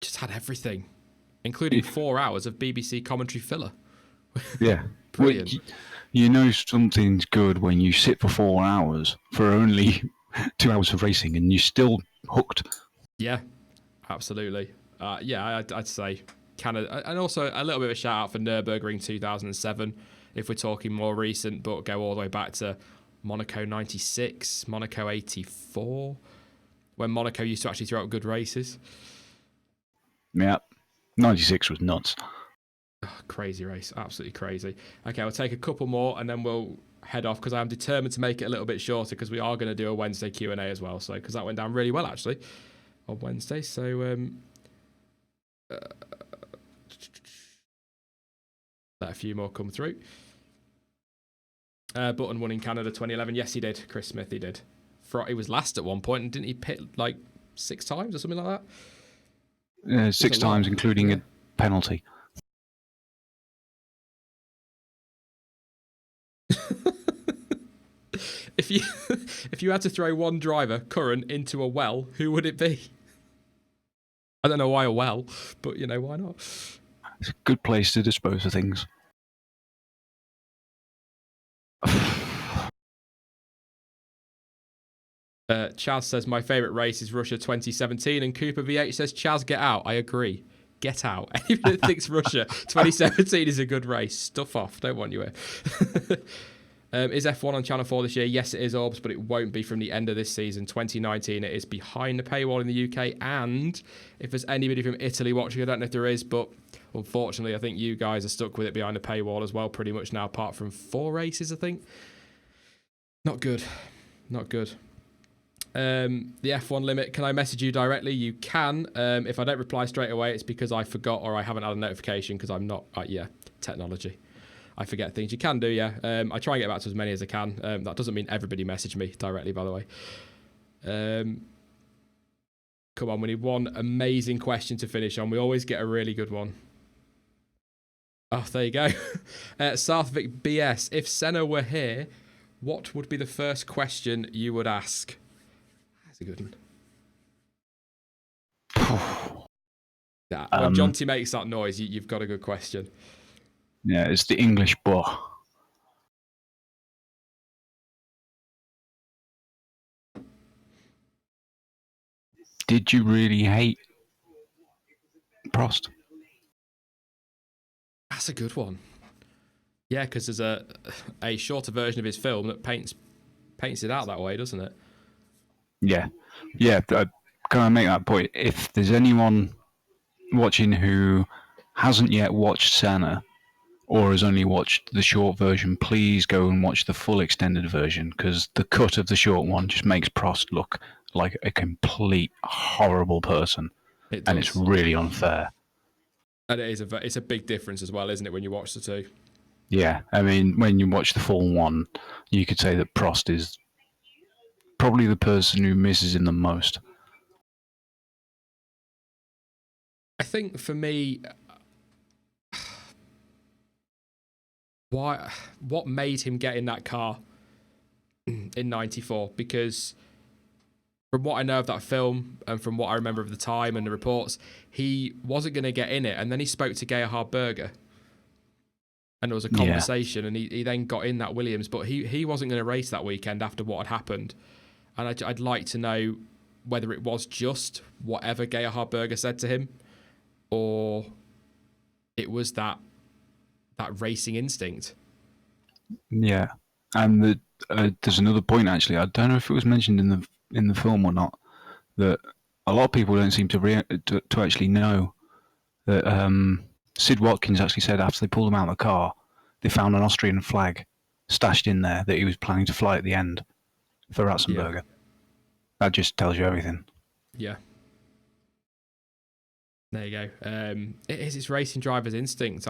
Just had everything, including 4 hours of BBC commentary filler. Yeah. Brilliant. Well, you know something's good when you sit for 4 hours for only 2 hours of racing and you're still hooked. Yeah, absolutely. I'd say Canada. And also a little bit of a shout out for Nürburgring 2007, if we're talking more recent, but go all the way back to Monaco 96, Monaco 84, when Monaco used to actually throw out good races. Yeah. 96 was nuts. Oh, crazy race. Absolutely crazy. Okay, I'll take a couple more and then we'll head off, because I'm determined to make it a little bit shorter, because we are going to do a Wednesday Q&A as well. So, because that went down really well, actually, on Wednesday. So, let a few more come through. Button won in Canada 2011. Yes, he did. Chris Smith, he did. He was last at one point, and didn't he pit like 6 times or something like that? 6 times, including a penalty. If you had to throw one driver current into a well, who would it be? I don't know why a well, but why not? It's a good place to dispose of things. Chaz says my favourite race is Russia 2017, and Cooper VH says Chaz, get out. I agree. Get out. Anyone that thinks Russia 2017 is a good race, stuff off. Don't want you here. Is F1 on Channel 4 this year? Yes, it is, Orbs, but it won't be from the end of this season. 2019, it is behind the paywall in the UK. And if there's anybody from Italy watching, I don't know if there is, but unfortunately, I think you guys are stuck with it behind the paywall as well, pretty much now, apart from 4 races, I think. Not good. Not good. The F1 limit, can I message you directly? You can. If I don't reply straight away, it's because I forgot or I haven't had a notification, because I'm not, technology. I forget things. You can do, yeah. I try and get back to as many as I can. That doesn't mean everybody message me directly, by the way. Come on, we need one amazing question to finish on. We always get a really good one. Oh, there you go. Sarthvik BS. If Senna were here, what would be the first question you would ask? That's a good one. When John T makes that noise, you've got a good question. Yeah, it's the English book. Did you really hate Prost? That's a good one. Yeah, because there's a shorter version of his film that paints it out that way, doesn't it? Yeah. Can I make that point? If there's anyone watching who hasn't yet watched Senna, or has only watched the short version, please go and watch the full extended version, because the cut of the short one just makes Prost look like a complete horrible person. And it's really unfair. And it's a big difference as well, isn't it, when you watch the two? Yeah, I mean, when you watch the full one, you could say that Prost is probably the person who misses him the most. I think for me, what made him get in that car in 94? Because from what I know of that film and from what I remember of the time and the reports, he wasn't going to get in it. And then he spoke to Gerhard Berger. And there was a conversation, and he then got in that Williams. But he wasn't going to race that weekend after what had happened. And I'd like to know whether it was just whatever Gerhard said to him, or it was that racing instinct. Yeah, and there's another point actually. I don't know if it was mentioned in the film or not, that a lot of people don't seem to actually know that Sid Watkins actually said after they pulled him out of the car, they found an Austrian flag stashed in there that he was planning to fly at the end for Ratzenberger. Yeah. That just tells you everything. Yeah. There you go. It is its racing driver's instinct.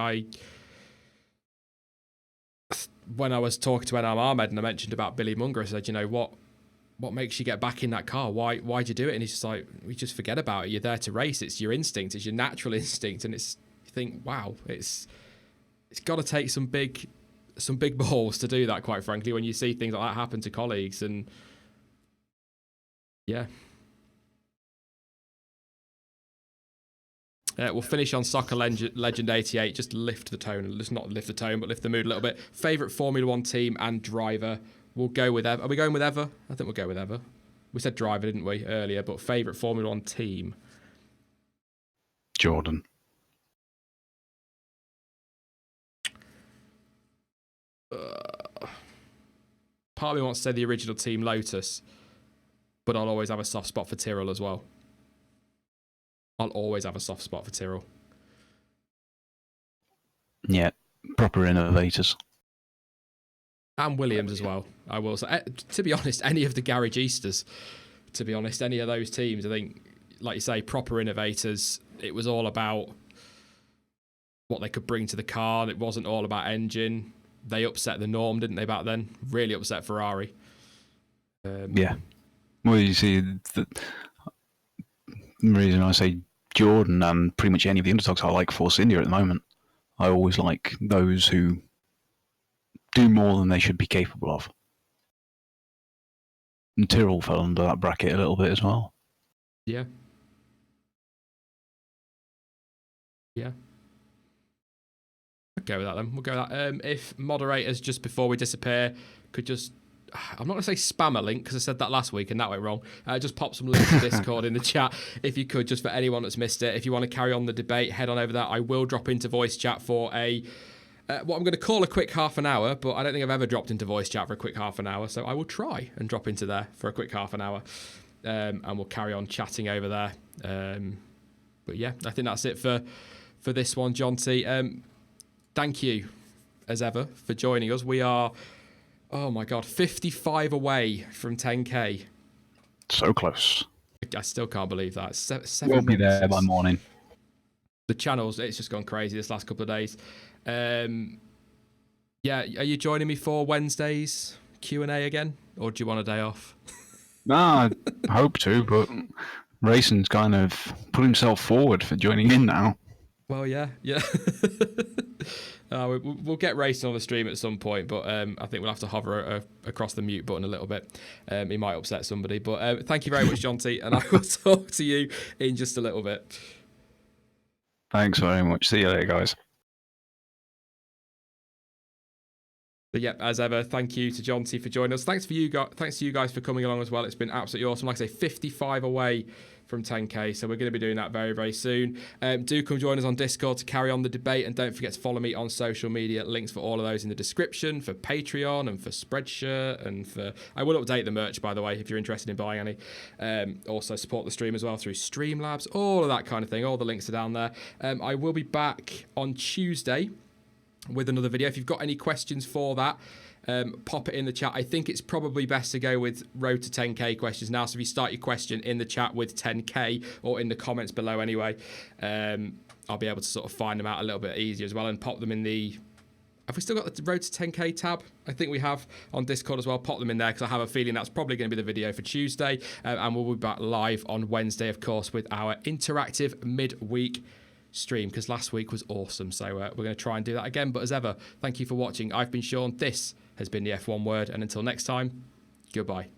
When I was talking to Enam Ahmed and I mentioned about Billy Munger, I said, you know, what makes you get back in that car? Why'd you do it? And he's just like, we just forget about it. You're there to race. It's your instinct. It's your natural instinct. And you think, wow, it's got to take some big balls to do that, quite frankly, when you see things like that happen to colleagues. And yeah. We'll finish on Soccer Legend 88. Just lift the tone. Just not lift the tone, but lift the mood a little bit. Favourite Formula 1 team and driver. We'll go with Ever. Are we going with Ever? I think we'll go with Ever. We said driver, didn't we, earlier? But favourite Formula 1 team? Jordan. Part of me wants to say the original team, Lotus. But I'll always have a soft spot for Tyrrell as well. I'll always have a soft spot for Tyrrell. Yeah, proper innovators. And Williams as well, I will say. To be honest, any of the Garage Easters, to be honest, any of those teams, I think, like you say, proper innovators. It was all about what they could bring to the car. It wasn't all about engine. They upset the norm, didn't they, back then? Really upset Ferrari. Yeah. Well, you see, the reason I say Jordan and pretty much any of the underdogs, I like Force India at the moment. I always like those who do more than they should be capable of. And Tyrrell fell under that bracket a little bit as well. Yeah. Yeah. I'll go with that then. We'll go with that. If moderators, just before we disappear, could just... I'm not going to say spam a link because I said that last week and that went wrong. Just pop some links to Discord in the chat if you could, just for anyone that's missed it. If you want to carry on the debate, head on over there. I will drop into voice chat for what I'm going to call a quick half an hour, but I don't think I've ever dropped into voice chat for a quick half an hour. So I will try and drop into there for a quick half an hour, and we'll carry on chatting over there. But yeah, I think that's it for this one, John T. Thank you, as ever, for joining us. We are... Oh my God, 55 away from 10K. So close. I still can't believe that. 7 We'll be there by months. morning. The channels, it's just gone crazy this last couple of days. Yeah, are you joining me for Wednesday's Q&A again? Or do you want a day off? Nah, I hope to, but Racing's kind of put himself forward for joining in now. Well, yeah. We'll get Racing on the stream at some point, but I think we'll have to hover across the mute button a little bit. He might upset somebody, but thank you very much, John T, and I will talk to you in just a little bit. Thanks very much. See you later, guys. But yeah, as ever, thank you to John T for joining us. Thanks to you guys for coming along as well. It's been absolutely awesome. Like I say, 55 away from 10K, so we're going to be doing that very, very soon. Do come join us on Discord to carry on the debate, and don't forget to follow me on social media. Links for all of those in the description, for Patreon and for Spreadshirt, and for... I will update the merch, by the way, if you're interested in buying any. Also support the stream as well through Streamlabs, all of that kind of thing. All the links are down there. I will be back on Tuesday with another video. If you've got any questions for that, pop it in the chat. I think it's probably best to go with road to 10K questions now. So if you start your question in the chat with 10K or in the comments below anyway, I'll be able to sort of find them out a little bit easier as well and pop them in the... Have we still got the road to 10K tab? I think we have on Discord as well. Pop them in there because I have a feeling that's probably going to be the video for Tuesday. And we'll be back live on Wednesday, of course, with our interactive midweek stream, because last week was awesome. So we're going to try and do that again. But as ever, thank you for watching. I've been Sean. This has been the F1 Word. And until next time, goodbye.